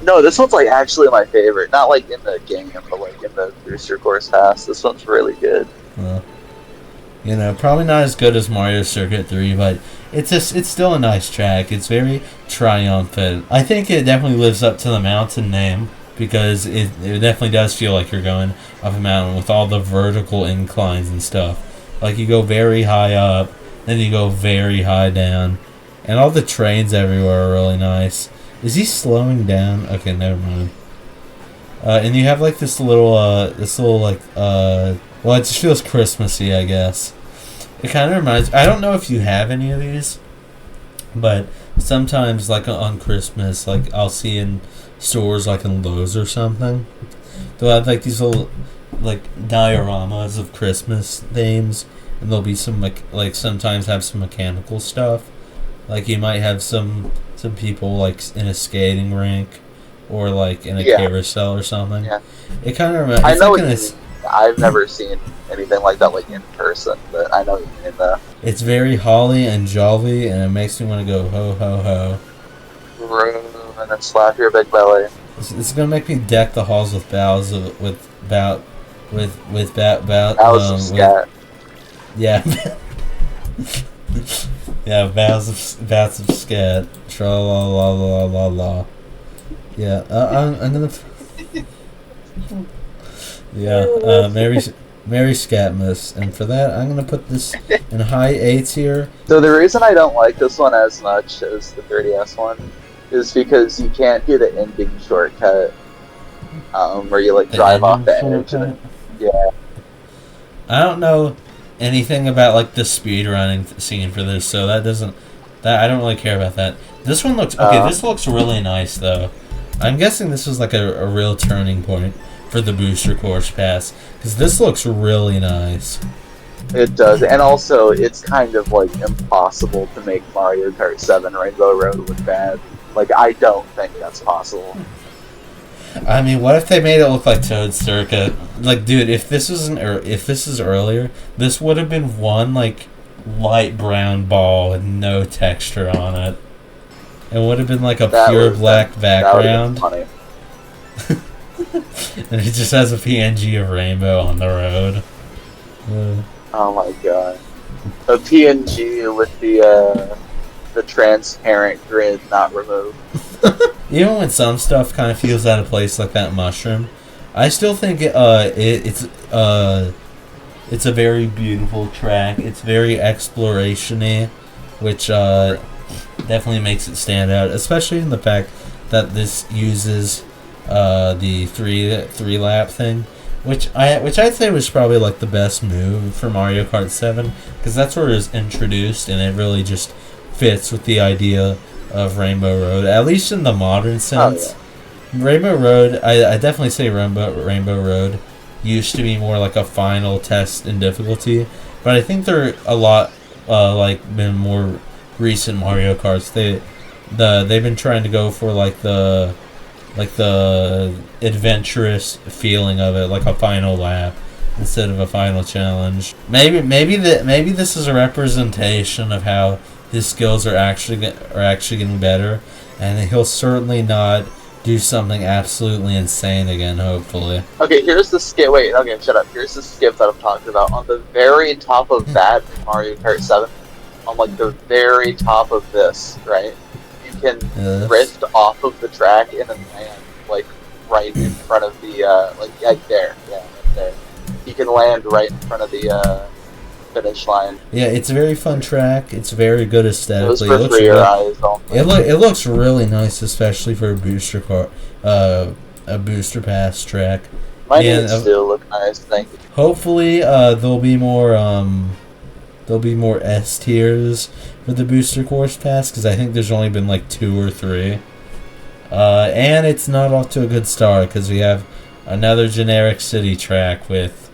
No, this one's like actually my favorite. Not like in the game, but like in the Booster Course Pass. This one's really good. Well, you know, probably not as good as Mario Circuit 3, but it's still a nice track. It's very triumphant. I think it definitely lives up to the mountain name, because it definitely does feel like you're going up a mountain with all the vertical inclines and stuff. Like you go very high up, then you go very high down, and all the trains everywhere are really nice. Is he slowing down? Okay, never mind. And you have like this little like well, it just feels Christmassy, I guess. It kind of reminds... I don't know if you have any of these, but sometimes, like, on Christmas, like, I'll see in stores, like, in Lowe's or something, they'll have, like, these little, like, dioramas of Christmas themes, and there'll be some, like sometimes have some mechanical stuff. Like, you might have some people, like, in a skating rink, or, like, in a carousel or something. Yeah. It kind of reminds... I know I've never seen anything like that, like in person, but I know what you mean though. It's very holly and jolly, and it makes me want to go ho ho ho. And then slap your big belly. It's gonna make me deck the halls with boughs of scat. Yeah. Yeah, boughs of scat. Tra la la la la la. Yeah, I'm gonna. Yeah, Mary Scatmus, and for that, I'm gonna put this in high 8 tier. So the reason I don't like this one as much as the 3DS one is because you can't do the ending shortcut, where you like drive off the edge. Yeah. I don't know anything about like the speedrunning scene for this, so that I don't really care about that. This one looks okay. This looks really nice though. I'm guessing this was like a real turning point for the Booster Course Pass, because this looks really nice. It does, and also it's kind of like impossible to make Mario Kart 7 Rainbow Road look bad. Like, I don't think that's possible. I mean, what if they made it look like Toad Circuit? Like, dude, if this is earlier, this would have been one like light brown ball with no texture on it. It would have been like a pure black background. That would have been funny. And it just has a PNG of Rainbow on the road. Oh my god. A PNG with the transparent grid not removed. Even when some stuff kind of feels out of place, like that mushroom, I still think it's a very beautiful track. It's very exploration-y, which definitely makes it stand out, especially in the fact that this uses the three lap thing, which I'd say was probably like the best move for Mario Kart 7, because that's where it was introduced, and it really just fits with the idea of Rainbow Road, at least in the modern sense. Oh, yeah. Rainbow Road, I definitely say Rainbow Road used to be more like a final test in difficulty, but I think they're a lot been more recent Mario Karts. They've been trying to go for like the adventurous feeling of it, like a final lap instead of a final challenge. Maybe this is a representation of how his skills are actually getting better, and he'll certainly not do something absolutely insane again, hopefully. Okay, here's the skip. Wait, okay, shut up. Here's the skip that I'm talking about. On the very top of that Mario Kart 7, on like the very top of this, right? You can drift off of the track and then land like right in front of the there. Yeah, right there. You can land right in front of the finish line. Yeah, it's a very fun track. It's very good aesthetically. It looks really nice, especially for a booster pass track. Mine needs to look nice. Thank you. Hopefully, there'll be more S tiers for the booster course pass, because I think there's only been like 2 or 3. And it's not off to a good start, because we have another generic city track with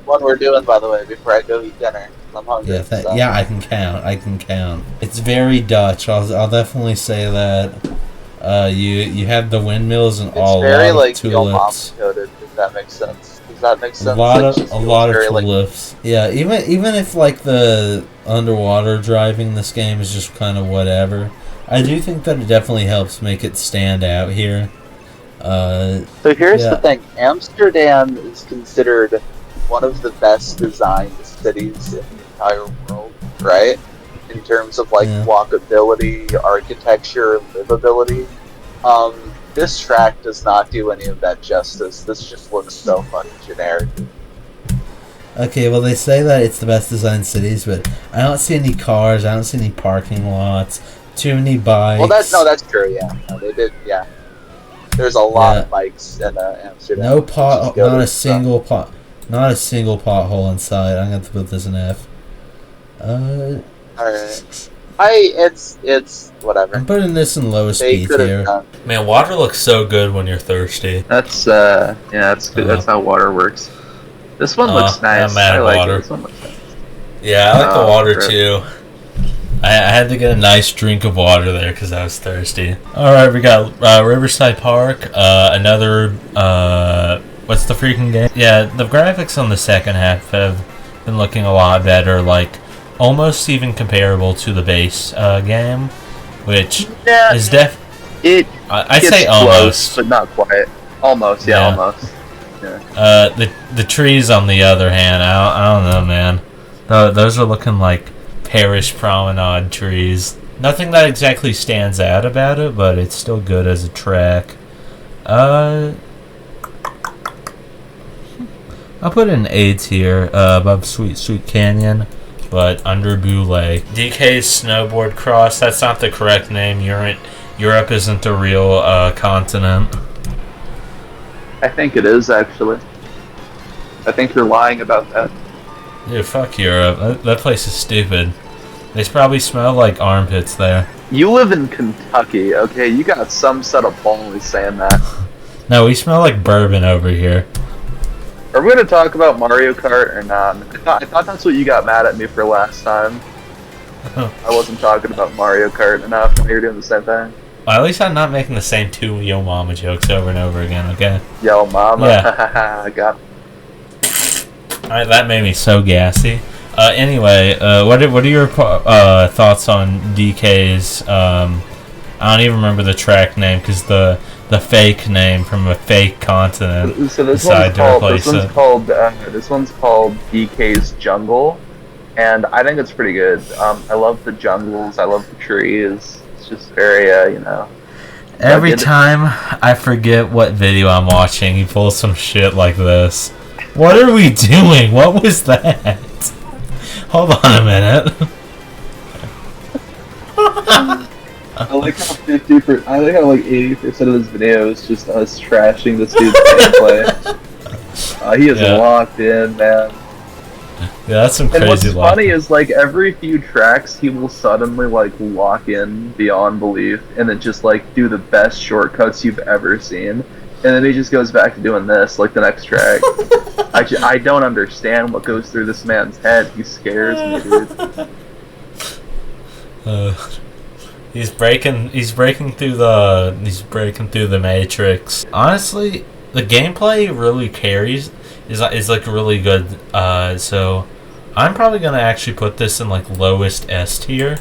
one we're doing, by the way, before I go eat dinner. I'm hungry. Yeah, I can count. It's very Dutch. I'll definitely say that. You have the windmills and all. It's very like tulips. Coded, if that makes sense. Does that make sense? A lot of tulips. Yeah, even if like the underwater driving in this game is just kind of whatever, I do think that it definitely helps make it stand out here. So here's the thing: Amsterdam is considered one of the best designed cities in the entire world, right? In terms of like walkability, architecture, livability. This track does not do any of that justice. This just looks so fucking generic. Okay, well they say that it's the best designed cities, but I don't see any cars, I don't see any parking lots, too many bikes. Well, that's true, yeah. No, they did, yeah. There's a lot of bikes in Amsterdam. Not a single pothole inside. I'm going to put this in F. Alright. It's whatever. I'm putting this in lowest speed here. Man, water looks so good when you're thirsty. That's that's good. That's how water works. This one looks nice. I'm mad at water. This one looks nice. Yeah, I like the water too. I had to get a nice drink of water there because I was thirsty. Alright, we got Riverside Park. Another what's the freaking game? Yeah, the graphics on the second half have been looking a lot better, like almost even comparable to the base game, which is I'd say almost, but not quite. Almost, almost. Yeah. The trees, on the other hand, I don't know, man. Those are looking like Parish Promenade trees. Nothing that exactly stands out about it, but it's still good as a track. I'll put it in A tier, above Sweet Sweet Canyon, but under Boulay. DK's Snowboard Cross, that's not the correct name. Europe isn't a real continent. I think it is, actually. I think you're lying about that. Dude, fuck Europe. That place is stupid. They probably smell like armpits there. You live in Kentucky, okay? You got some set of balls saying that. No, we smell like bourbon over here. Are we going to talk about Mario Kart or not? I thought that's what you got mad at me for last time. I wasn't talking about Mario Kart enough when you were doing the same thing. Well, at least I'm not making the same two Yo Mama jokes over and over again, okay? Yo Mama. Yeah. I got. Alright, that made me so gassy. Anyway, what are your thoughts on DK's, I don't even remember the track name, because the fake name from a fake continent So this one's called DK's Jungle, and I think it's pretty good. I love the jungles, I love the trees. It's just very, Every time I forget what video I'm watching, he pulls some shit like this. What are we doing? What was that? Hold on a minute. I like how 80% of this video is just us trashing this dude's gameplay. He is locked in, man. Yeah, that's some crazy. And what's funny is, like, every few tracks he will suddenly, like, lock in beyond belief and then just, like, do the best shortcuts you've ever seen. And then he just goes back to doing this, like the next track. I don't understand what goes through this man's head. He scares me, dude. He's breaking through the matrix. Honestly, the gameplay really carries. Is like really good. So I'm probably gonna actually put this in like lowest S tier.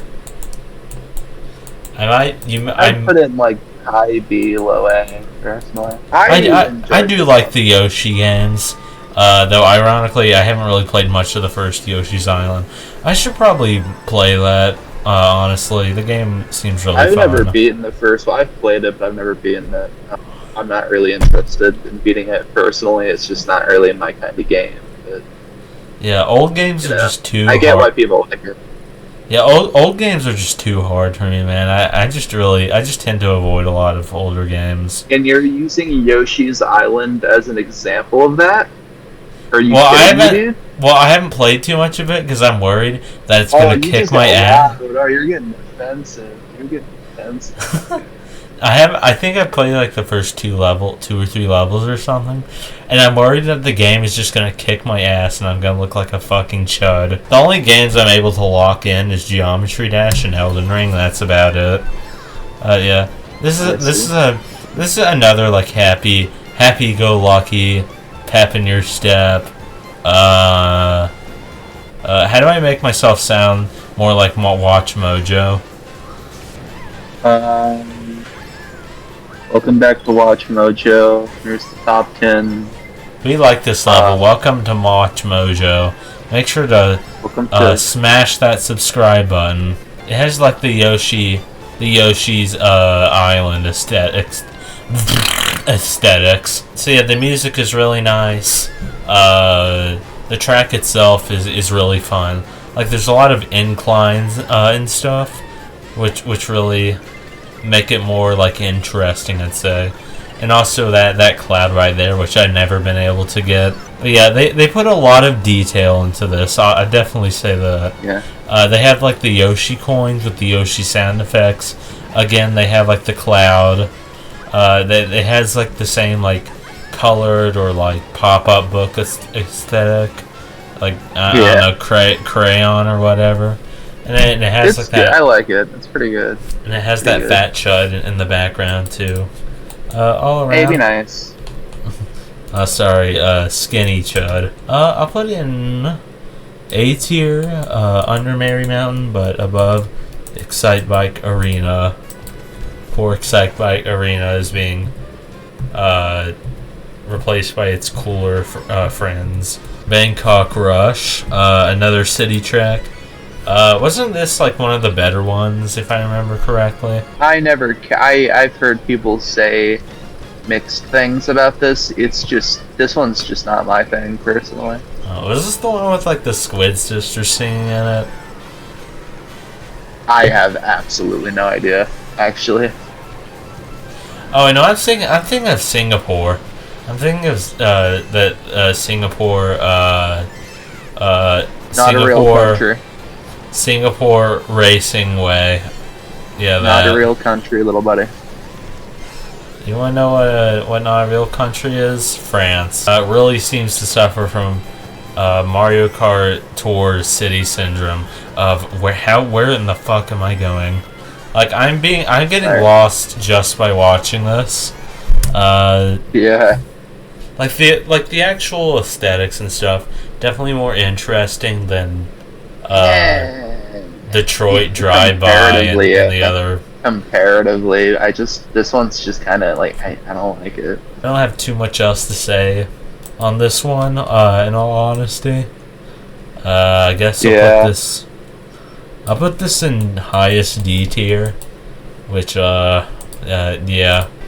I'd put it in like high B, low A, personally. I do like the Yoshi games, though ironically I haven't really played much of the first Yoshi's Island. I should probably play that, honestly. The game seems really fun. I've never beaten the first one. I've played it, but I've never beaten it. I'm not really interested in beating it personally. It's just not really my kind of game. But, yeah, old games are just too I get hard. why people like it. Yeah, old games are just too hard for me, man. I just tend to avoid a lot of older games. And you're using Yoshi's Island as an example of that? Are you I haven't played too much of it because I'm worried that it's gonna kick my ass. Oh, you're getting offensive. I think I played like the first 2 or 3 levels or something, and I'm worried that the game is just gonna kick my ass and I'm gonna look like a fucking chud. The only games I'm able to lock in is Geometry Dash and Elden Ring. That's about it. Yeah, this is another like happy-go-lucky, pep in your step. How do I make myself sound more like Watch Mojo? Welcome back to Watch Mojo. Here's the top 10. We like this level. Welcome to Watch Mojo. Make sure to smash that subscribe button. It has like the Yoshi's Island aesthetics. So yeah, the music is really nice. The track itself is really fun. Like there's a lot of inclines and stuff, which really make it more like interesting, I'd say. And also that cloud right there, which I've never been able to get. But yeah, they put a lot of detail into this. I'd definitely say that. Yeah. They have like the Yoshi coins with the Yoshi sound effects. Again, they have like the cloud. It has like the same like colored or like pop-up book aesthetic. Like I don't know, crayon or whatever. And it has like that. I like it. It's pretty good. And it has that fat chud in the background too. All around. Maybe nice. Sorry, skinny chud. I'll put it in A tier, under Merry Mountain, but above Excite Bike Arena. Poor Excite Bike Arena is being replaced by its cooler friends. Bangkok Rush, another city track. Wasn't this like one of the better ones, if I remember correctly? I've heard people say mixed things about this. This one's just not my thing personally. Oh, is this the one with like the Squid Sisters singing in it? I have absolutely no idea, actually. Oh, no, I'm thinking of Singapore. I'm thinking of Singapore. Not Singapore, a real country. Singapore Racing Way. Yeah, that. Not a real country, little buddy. You want to know what not a real country is? France. It really seems to suffer from Mario Kart Tour City Syndrome of where in the fuck am I going? Like I'm getting lost just by watching this. Yeah. Like the actual aesthetics and stuff definitely more interesting than Detroit Drive-By and the other. Comparatively, this one's just kind of like I don't like it. I don't have too much else to say on this one. In all honesty, I guess I'll put this in highest D tier, which yeah.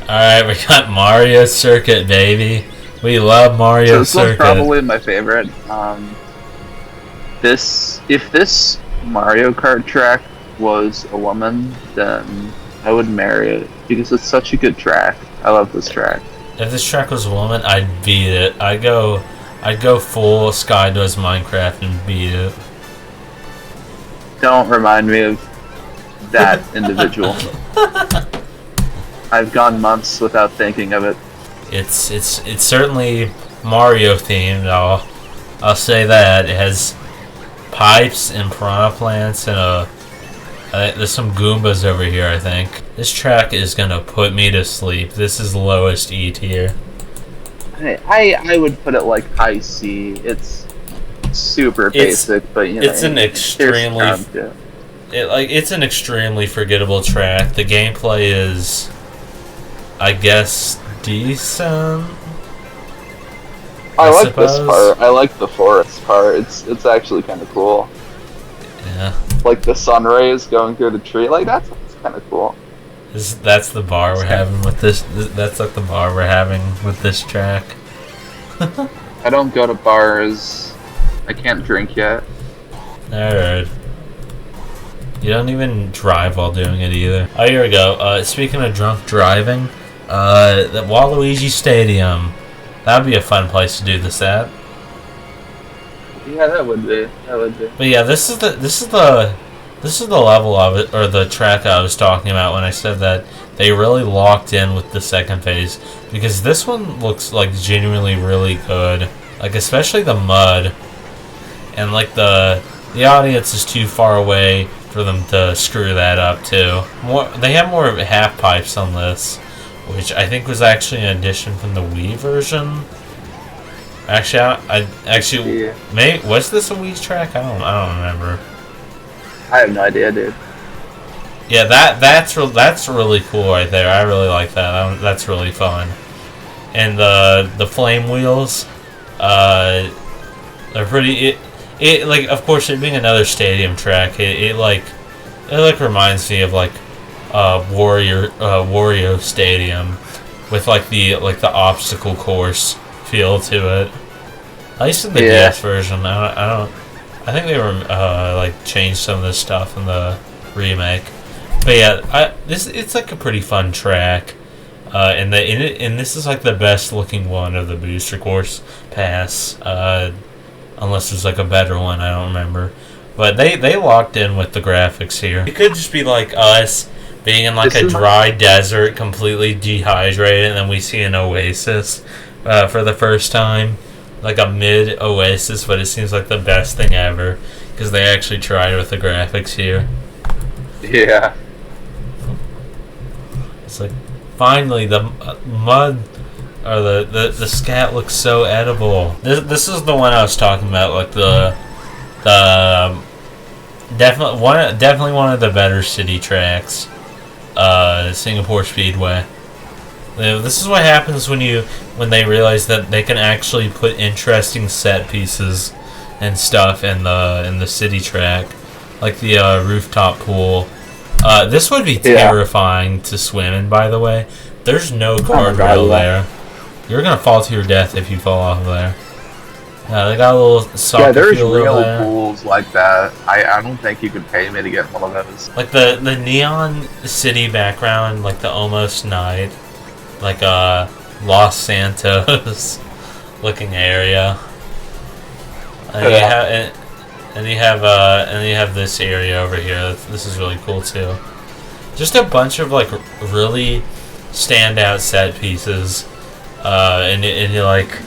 All right, we got Mario Circuit, baby. We love Mario this Circuit. One's probably my favorite. If this Mario Kart track was a woman, then I would marry it because it's such a good track. I love this track. If this track was a woman, I'd beat it. I'd go full Sky Does Minecraft and beat it. Don't remind me of that individual. I've gone months without thinking of it. It's certainly Mario themed. I'll say that. It has pipes and piranha plants and there's some Goombas over here, I think. This track is gonna put me to sleep. This is lowest E tier. I would put it like high C. It's super basic, but you know, it's an extremely it's an extremely forgettable track. The gameplay is, I guess, decent. I like this part. I like the forest part. It's actually kind of cool. Yeah. Like the sun rays going through the tree. Like that's kind of cool. That's the bar we're having with this. That's like the bar we're having with this track. I don't go to bars. I can't drink yet. Alright. You don't even drive while doing it either. Oh, here we go. Speaking of drunk driving, the Waluigi Stadium. That would be a fun place to do this at. Yeah, that would be. But yeah, this is the level of it, or the track I was talking about when I said that they really locked in with the second phase, because this one looks like genuinely really good. Like especially the mud, and like the audience is too far away for them to screw that up too. They have more half pipes on this, which I think was actually an addition from the Wii version. Actually, yeah. Was this a Wii track? I don't remember. I have no idea, dude. Yeah, that's really cool right there. I really like that. That's really fun. And the flame wheels, they're pretty. It like, of course, it being another stadium track, it reminds me of like Wario Stadium, with like the obstacle course feel to it. At least in the DS version. I think they were like changed some of this stuff in the remake. But yeah, it's like a pretty fun track. And this is like the best looking one of the Booster Course Pass. Unless there's like a better one, I don't remember. But they locked in with the graphics here. It could just be like us being in like a dry desert, completely dehydrated, and then we see an oasis for the first time. Like a mid oasis, but it seems like the best thing ever, because they actually tried with the graphics here. Yeah. It's like, finally, the mud, or the scat looks so edible. This is the one I was talking about, like the definitely one of the better city tracks, Singapore Speedway. This is what happens when they realize that they can actually put interesting set pieces and stuff in the city track, like the rooftop pool. This would be terrifying to swim in, by the way, There's no my guardrail God, there. You're gonna fall to your death if you fall off there. Yeah, they got a little soccer Yeah, there's field real over there. pools like that. I don't think you could pay me to get one of those. Like the neon city background, like the almost night, like Los Santos looking area. And you have this area over here. This is really cool too. Just a bunch of like really standout set pieces, and you're like,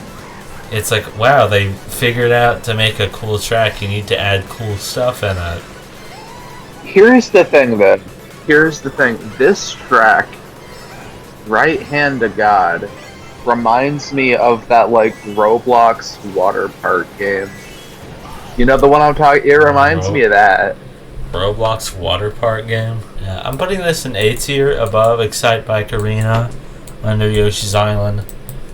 it's like, wow, they figured out to make a cool track. You need to add cool stuff in it. Here's the thing, then. Here's the thing. This track, right hand to God, reminds me of that like Roblox water park game. You know the one I'm talking. It reminds me of that. Roblox water park game. Yeah, I'm putting this in A tier above Excite Bike Arena under Yoshi's Island.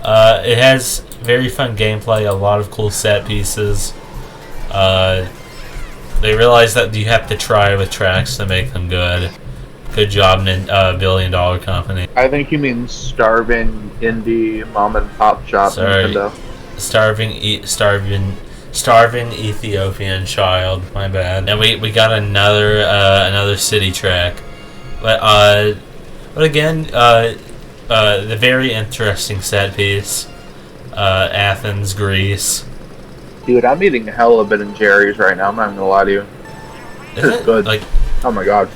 It has very fun gameplay, a lot of cool set pieces. They realize that you have to try with tracks to make them good. Good job, billion-dollar company. I think you mean starving indie mom and pop shop Nintendo. Starving Ethiopian child. My bad. And we got another city track, but again, the very interesting set piece. Athens, Greece. Dude, I'm eating hella Ben and Jerry's right now. I'm not gonna lie to you. It's good. Like, oh my god.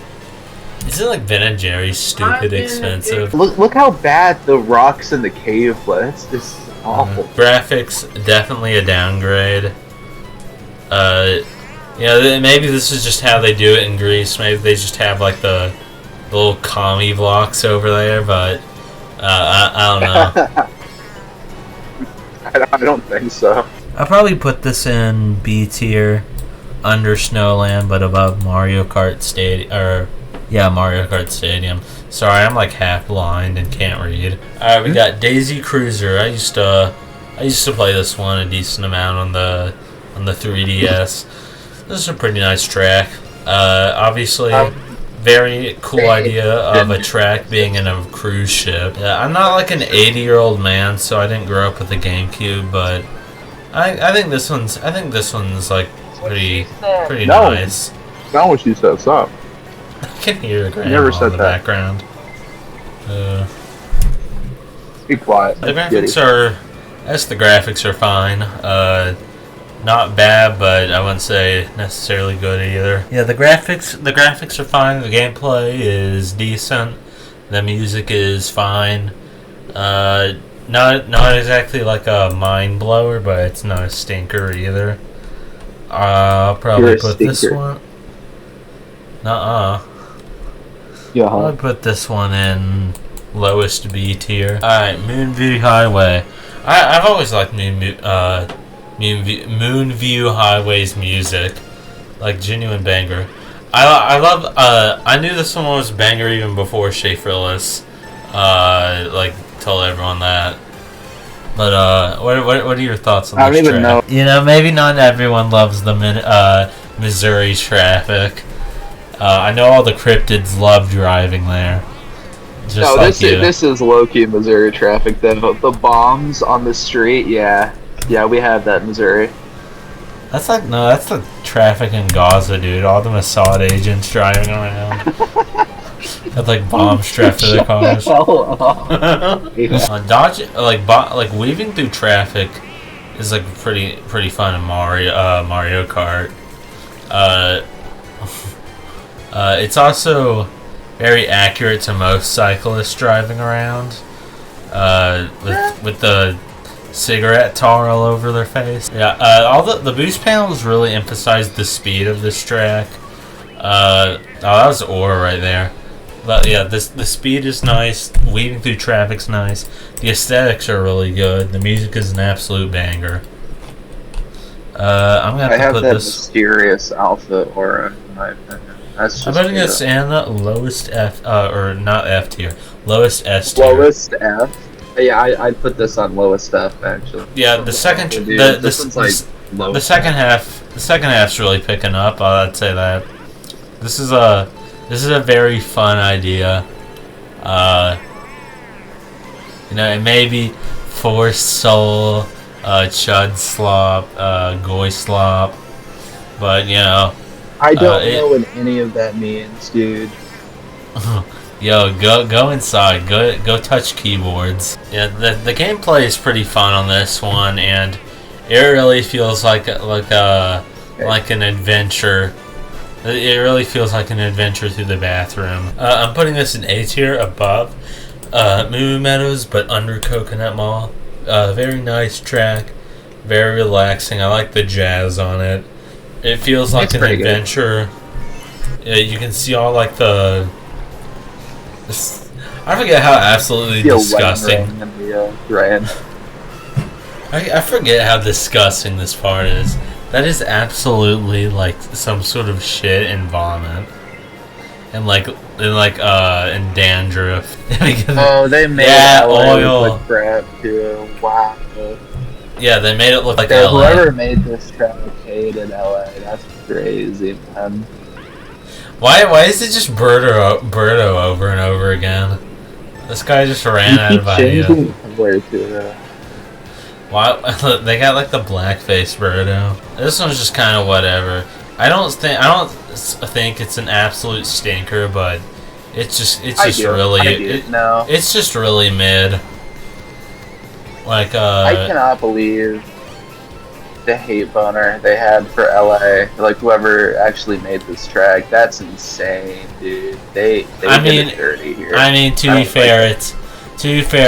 Isn't like Ben and Jerry's stupid expensive? Look how bad the rocks in the cave look. It's just awful. Graphics definitely a downgrade. Maybe this is just how they do it in Greece. Maybe they just have like the little commie blocks over there, but I don't know. I don't think so. I'll probably put this in B tier, under Snowland, but above Mario Kart Stadium. Sorry, I'm like half blind and can't read. Alright, we got Daisy Cruiser. I used to play this one a decent amount on the 3DS. This is a pretty nice track. Obviously, very cool idea of a track being in a cruise ship. Yeah, I'm not like an 80-year-old man, so I didn't grow up with the GameCube, but I think this one's like pretty nice. Not what she said. Stop. I can hear the grandma in the background. Be quiet. The graphics are fine. Not bad, but I wouldn't say necessarily good either. Yeah, the graphics are fine. The gameplay is decent. The music is fine. Not exactly like a mind blower, but it's not a stinker either. I'll probably put this one. Yeah. I'll put this one in lowest B tier. Alright, Moonview Highway. I've always liked Moonview Highway's music, like genuine banger. I love. I knew this one was banger even before Schaeferless. Like told everyone that. But what are your thoughts on this track? I don't even know. You know, maybe not everyone loves the Missouri traffic. I know all the cryptids love driving there. Just this is low-key Missouri traffic. Then the bombs on the street, yeah, we have that in Missouri. That's the traffic in Gaza, dude. All the Mossad agents driving around with like bombs strapped to their cars. Dodge, weaving through traffic is like pretty fun in Mario Kart. It's also very accurate to most cyclists driving around, with the cigarette tar all over their face. Yeah, all the boost panels really emphasize the speed of this track. That was Aura right there. But yeah, the speed is nice. Weaving through traffic's nice. The aesthetics are really good. The music is an absolute banger. I'm gonna have to put this mysterious alpha Aura in my opinion. I'm putting this in the lowest F, or not F tier, lowest S tier. Lowest F. Yeah, I'd put this on lowest F actually. Yeah, the second half's really picking up. I'd say that this is a very fun idea. You know, it may be Force Soul, Chud Slop, Goy Slop, but you know. I don't know what any of that means, dude. Yo, go inside. Go touch keyboards. Yeah, the gameplay is pretty fun on this one, and it really feels like an adventure. It really feels like an adventure through the bathroom. I'm putting this in A tier above Moo Meadows, but under Coconut Mall. Very nice track, very relaxing. I like the jazz on it. It feels like an adventure. Yeah, you can see all like the. I forget how absolutely disgusting. I forget how disgusting this part is. That is absolutely like some sort of shit and vomit, and dandruff. Oh, they made oil look crap too. Wow. Yeah, they made it look like LA. Whoever made this track hated LA. That's crazy, man. Why is it just Birdo over and over again? This guy just ran out of ideas. Why they got like the blackface Birdo? This one's just kind of whatever. I don't think it's an absolute stinker, but it's just really mid. Like I cannot believe the hate boner they had for LA. Like whoever actually made this track, that's insane, dude. They did it dirty here. I mean, to be fair,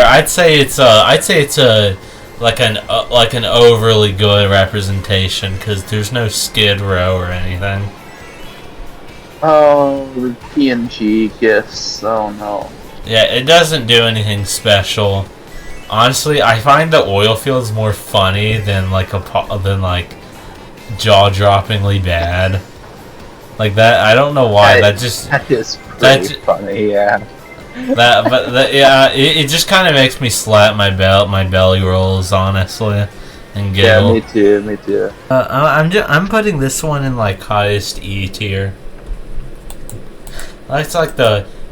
I'd say it's like an overly good representation because there's no Skid Row or anything. Oh, the PNG gifts. Oh no. Yeah, it doesn't do anything special. Honestly, I find the oil fields more funny than jaw-droppingly bad. Like that, I don't know why. That is pretty funny, yeah. It just kind of makes me slap my belly rolls, honestly, and giggle. Yeah, me too. I'm putting this one in like highest E tier. That's like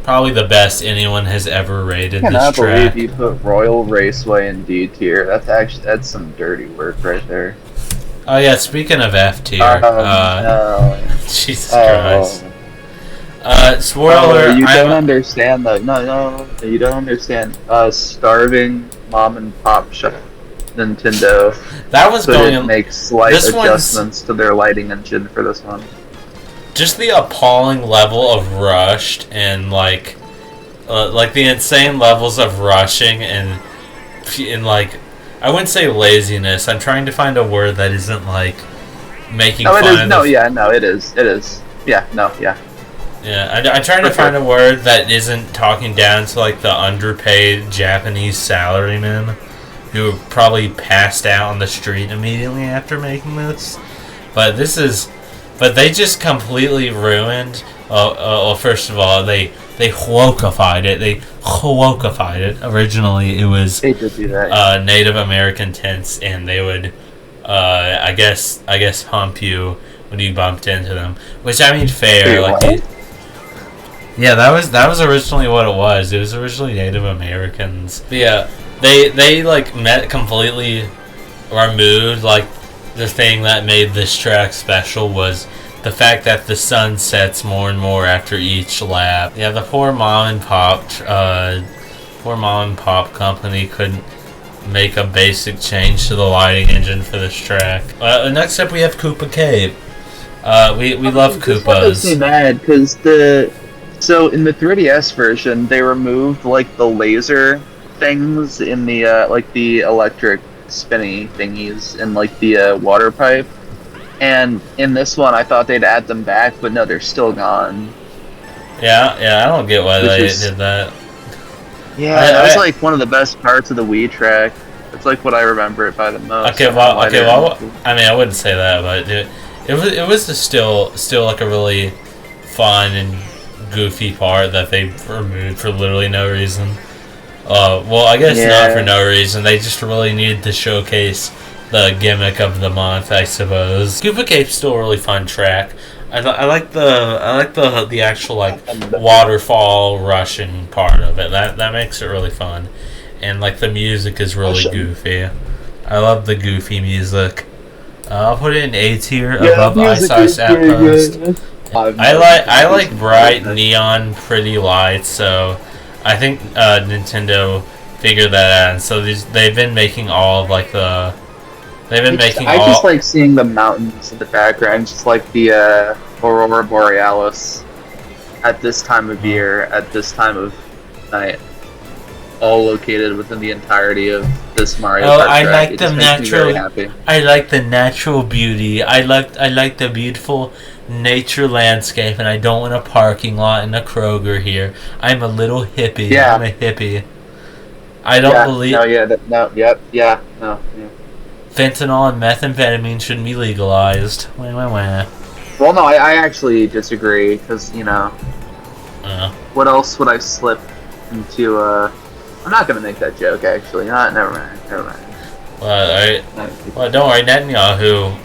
probably the best anyone has ever rated this track. I cannot believe you put Royal Raceway in D tier. That's some dirty work right there. Oh yeah, speaking of F tier, no. Jesus Christ. Spoiler. You don't understand though. No, you don't understand. Starving mom and pop shop Nintendo. That was going to make slight adjustments to their lighting engine for this one. Just the appalling level of rushed and like the insane levels of rushing and like I wouldn't say laziness. I'm trying to find a word that isn't like making fun of. It is. Yeah, no, yeah. Yeah, I'm trying to find a word that isn't talking down to like the underpaid Japanese salarymen who probably passed out on the street immediately after making this. But they just completely ruined. First of all, they wokified it. They wokified it. Originally, it was Native American tents, and they would, I guess, hump you when you bumped into them. Which I mean, fair. Yeah, that was originally what it was. It was originally Native Americans. But yeah, they like completely removed like the thing that made this track special was the fact that the sun sets more and more after each lap. Yeah, the poor mom and pop company couldn't make a basic change to the lighting engine for this track. Next up we have Koopa Cave. We love Koopas. That makes me mad because so in the 3DS version they removed like the laser things in the like the electric spinny thingies in like the water pipe, and in this one I thought they'd add them back, but no, they're still gone. Yeah, I don't get why they did that. Yeah, that was like one of the best parts of the Wii track. It's like what I remember it by the most. Well, I mean, I wouldn't say that, but it was still like a really fun and goofy part that they removed for literally no reason. Well, I guess not for no reason. They just really needed to showcase the gimmick of the month, I suppose. Koopa Cave's still a really fun track. I like the actual like waterfall rushing part of it. That makes it really fun. and like the music is really goofy. I love the goofy music. I'll put it in A tier above Ice Ice Outpost. I like bright neon pretty lights, so I think Nintendo figured that out. And so they've been making all of like the I just like seeing the mountains in the background, just like the Aurora Borealis at this time of year, at this time of night, all located within the entirety of this Mario Kart track. I like it the just makes me very happy. I like the natural beauty. I like the beautiful nature landscape, and I don't want a parking lot and a Kroger here. I'm a little hippie. Yeah. I'm a hippie. I don't believe. Fentanyl and methamphetamine shouldn't be legalized. Wah, wah, wah. Well, no, I actually disagree, because, you know, what else would I slip into, I'm not going to make that joke, actually. Never mind. Well, don't worry, Netanyahu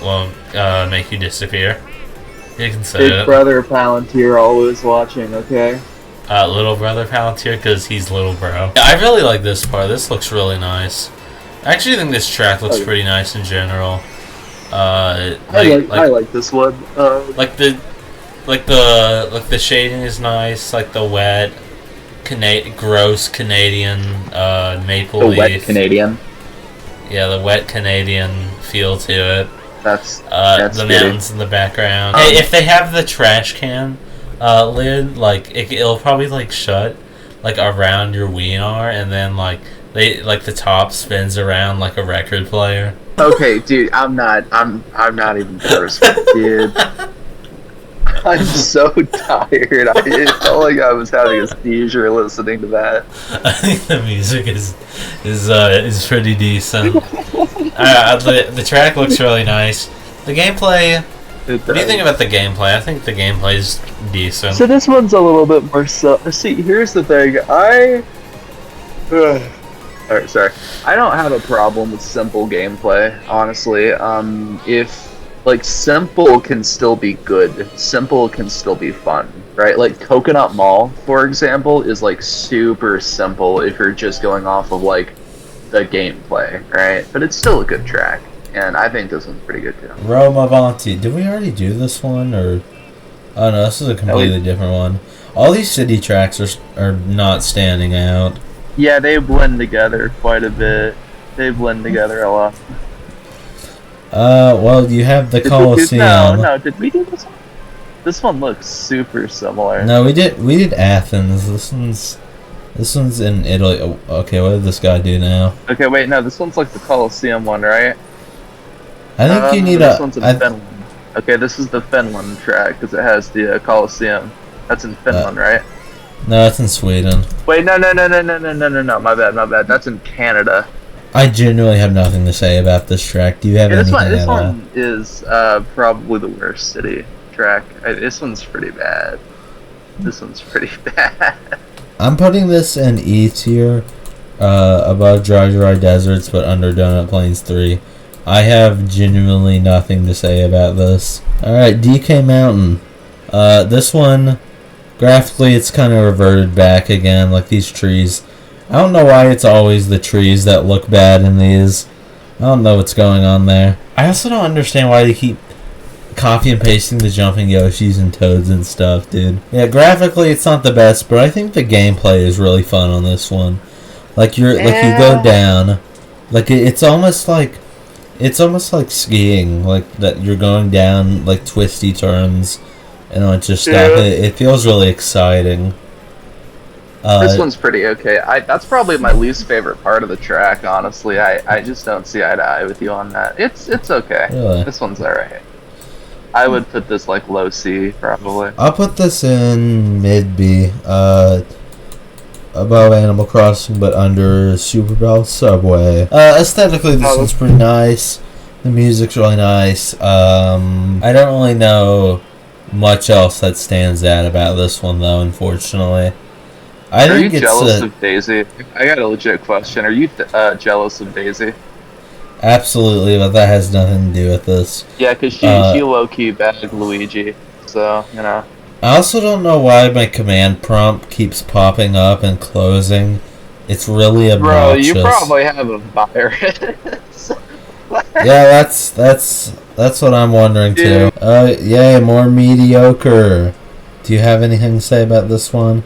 won't make you disappear. You can say Big Brother Palantir always watching, okay? Little Brother Palantir, because he's little bro. Yeah, I really like this part. This looks really nice. I actually think this track looks pretty nice in general. I like this one. The shading is nice. Like the wet, gross Canadian maple leaf. The wet Canadian. Yeah, the wet Canadian feel to it. That's the mountains in the background. Hey, if they have the trash can lid, like it'll probably like shut like around your wiener, and then like the top spins around like a record player. Okay, dude, I'm not even close, dude. I'm so tired. It felt like I was having a seizure listening to that. I think the music is pretty decent. The track looks really nice. The gameplay. What do you think about the gameplay? I think the gameplay is decent. So this one's a little bit more. See, here's the thing. Alright, sorry. I don't have a problem with simple gameplay, honestly. If like simple can still be good, simple can still be fun, right? Like Coconut Mall, for example, is like super simple if you're just going off of like the gameplay, right? But it's still a good track, and I think this one's pretty good too. Rome Avanti. Did we already do this one, or? Oh no, this is a completely different one. All these city tracks are not standing out. Yeah, they blend together quite a bit. They blend together a lot. Well, you have the Colosseum. No, did we do this one? This one looks super similar. No, we did Athens. This one's in Italy. Oh, okay, what did this guy do now? Okay, wait, no, this one's like the Colosseum one, right? I think you need this one's in Finland. Okay, this is the Finland track, because it has the Colosseum. That's in Finland, right? No, that's in Sweden. Wait, no, my bad. That's in Canada. I genuinely have nothing to say about this track. Do you have anything This one is probably the worst city track. This one's pretty bad. I'm putting this in E tier, above Dry Deserts, but under Donut Plains 3. I have genuinely nothing to say about this. Alright, DK Mountain. This one, graphically, it's kind of reverted back again, like these trees. I don't know why it's always the trees that look bad in these. I don't know what's going on there. I also don't understand why they keep copy and pasting the jumping Yoshis and Toads and stuff, dude. Yeah, graphically it's not the best, but I think the gameplay is really fun on this one. Like you go down, like it's almost like skiing, like that you're going down like twisty turns and all just stuff. It feels really exciting. This one's pretty okay. That's probably my least favorite part of the track, honestly. I just don't see eye to eye with you on that. It's okay. Really? This one's alright. I would put this like low C, probably. I'll put this in mid B. Above Animal Crossing, but under Super Bell Subway. Aesthetically, this one's pretty nice. The music's really nice. I don't really know much else that stands out about this one, though, unfortunately. Are you jealous of Daisy? I got a legit question. Are you jealous of Daisy? Absolutely, but that has nothing to do with this. Yeah, because she low-key bagged Luigi, so, you know. I also don't know why my command prompt keeps popping up and closing It's really Bro, obnoxious. you probably have a virus. Yeah, that's what I'm wondering too. Yay, more mediocre. Do you have anything to say about this one?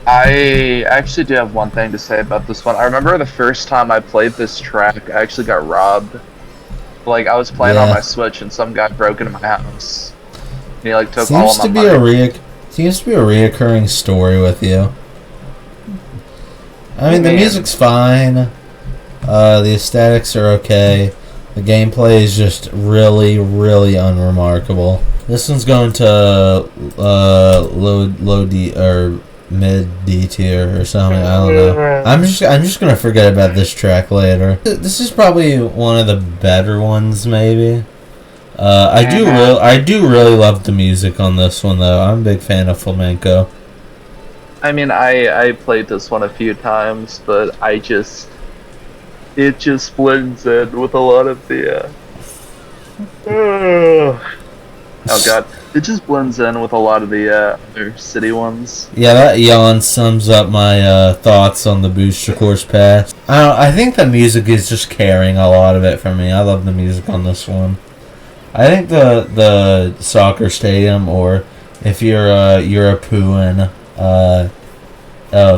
I actually do have one thing to say about this one. I remember the first time I played this track, I actually got robbed. Like, I was playing on my Switch and some guy broke into my house. And he, like, took all of my money. Seems to be a reoccurring story with you. I mean, the music's fine. The aesthetics are okay. The gameplay is just really, really unremarkable. This one's going to low D or mid D tier or something. I don't know. I'm just gonna forget about this track later. This is probably one of the better ones, maybe. I do really love the music on this one though. I'm a big fan of flamenco. I mean, I played this one a few times, but it just blends in with a lot of the oh god, it just blends in with a lot of the other city ones. Yeah, that yawn sums up my thoughts on the Booster Course Pass. I think the music is just carrying a lot of it for me. I love the music on this one. I think the soccer stadium, or if you're a European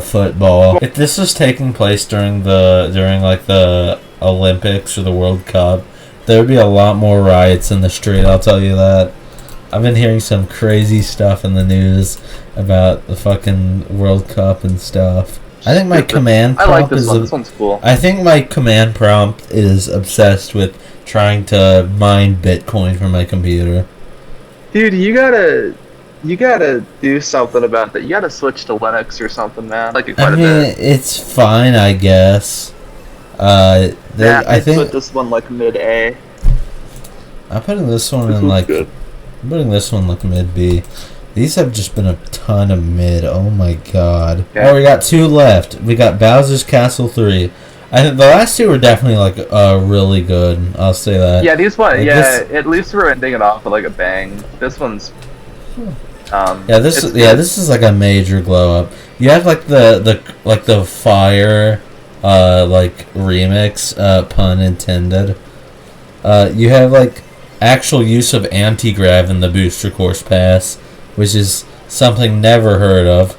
football, if this was taking place during like the Olympics or the World Cup, there would be a lot more riots in the street. I'll tell you that. I've been hearing some crazy stuff in the news about the fucking World Cup and stuff. I think my command prompt I like this one. This one's cool. I think my command prompt is obsessed with trying to mine Bitcoin from my computer. Dude, you gotta do something about that. You gotta switch to Linux or something, man. Like quite a bit. It's fine, I guess. I think put this one like mid A. I'm putting this one in like good. I'm putting this one like mid B. These have just been a ton of mid. Oh my god. Yeah. Oh, we got 2 left. We got Bowser's Castle 3. I think the last 2 were definitely like really good. I'll say that. Yeah, these ones. Like at least we're ending it off with like a bang. This one's. This is like a major glow up. You have like the fire like remix, pun intended. You have like actual use of anti-grav in the Booster Course Pass, which is something never heard of,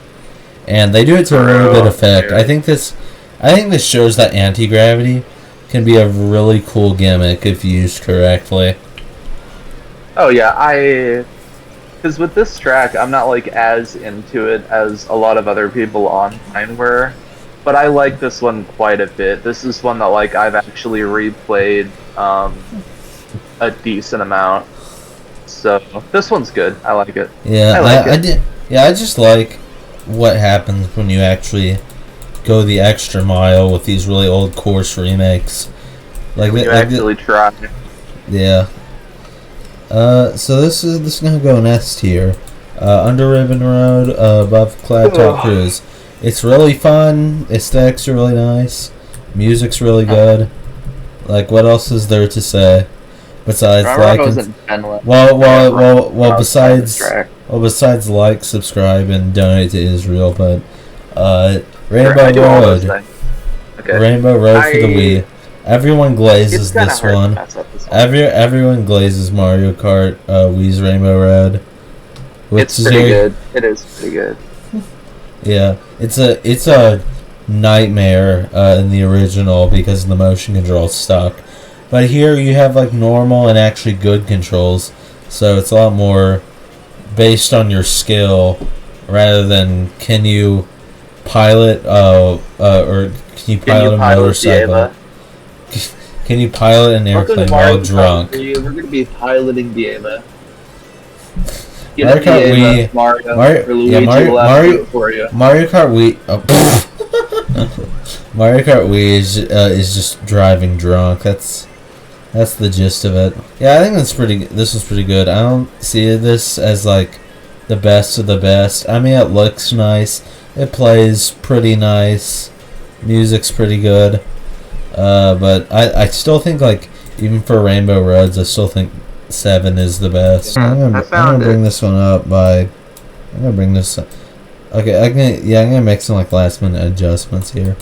and they do it to a really good effect. I think this shows that anti-gravity can be a really cool gimmick if used correctly. Oh yeah, because with this track, I'm not like as into it as a lot of other people online were, but I like this one quite a bit. This is one that like I've actually replayed a decent amount, so this one's good. I like it. Yeah, I just like what happens when you actually go the extra mile with these really old course remakes. Like when you actually try. Yeah. So this is gonna go in S tier. Under Ribbon Road, above Cloud Top Cruise. It's really fun. Aesthetics are really nice. Music's really good. Like, what else is there to say? Besides besides like, subscribe, and donate to Israel, but Rainbow Road. Okay. Rainbow Road for the Wii. Everyone glazes this one. Everyone glazes Mario Kart Wii's Rainbow Road. It's pretty good. It is pretty good. Yeah, it's a nightmare in the original because the motion control's stuck. But here you have like normal and actually good controls, so it's a lot more based on your skill rather than can you pilot or can you pilot a motorcycle? Can you pilot an airplane while drunk? We're going to be piloting the Ava. Mario Kart Wii. Mario Kart Wii. Oh, Mario Kart Wii is just driving drunk. That's the gist of it. Yeah, I think this is pretty good. I don't see this as like the best of the best. I mean, it looks nice. It plays pretty nice. Music's pretty good. But I still think like even for Rainbow Roads, I still think 7 is the best. I'm gonna bring this one up by. I'm gonna bring this. Okay, I'm gonna make some like last minute adjustments here.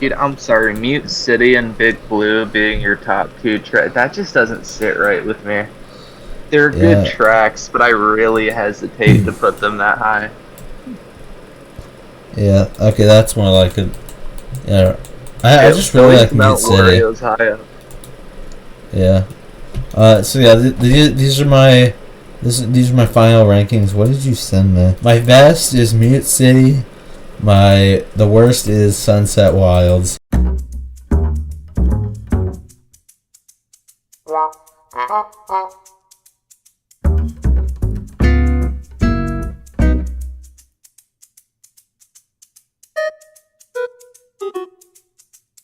Dude, I'm sorry. Mute City and Big Blue being your top two track, that just doesn't sit right with me. They're good Yeah. tracks, but I really hesitate to put them that high. Yeah, okay, that's more like it. Yeah, I just really like Mute Mount City. Wario's high up. Yeah. So yeah, these are my these are my final rankings. What did you send me? My best is Mute City. The worst is Sunset Wilds.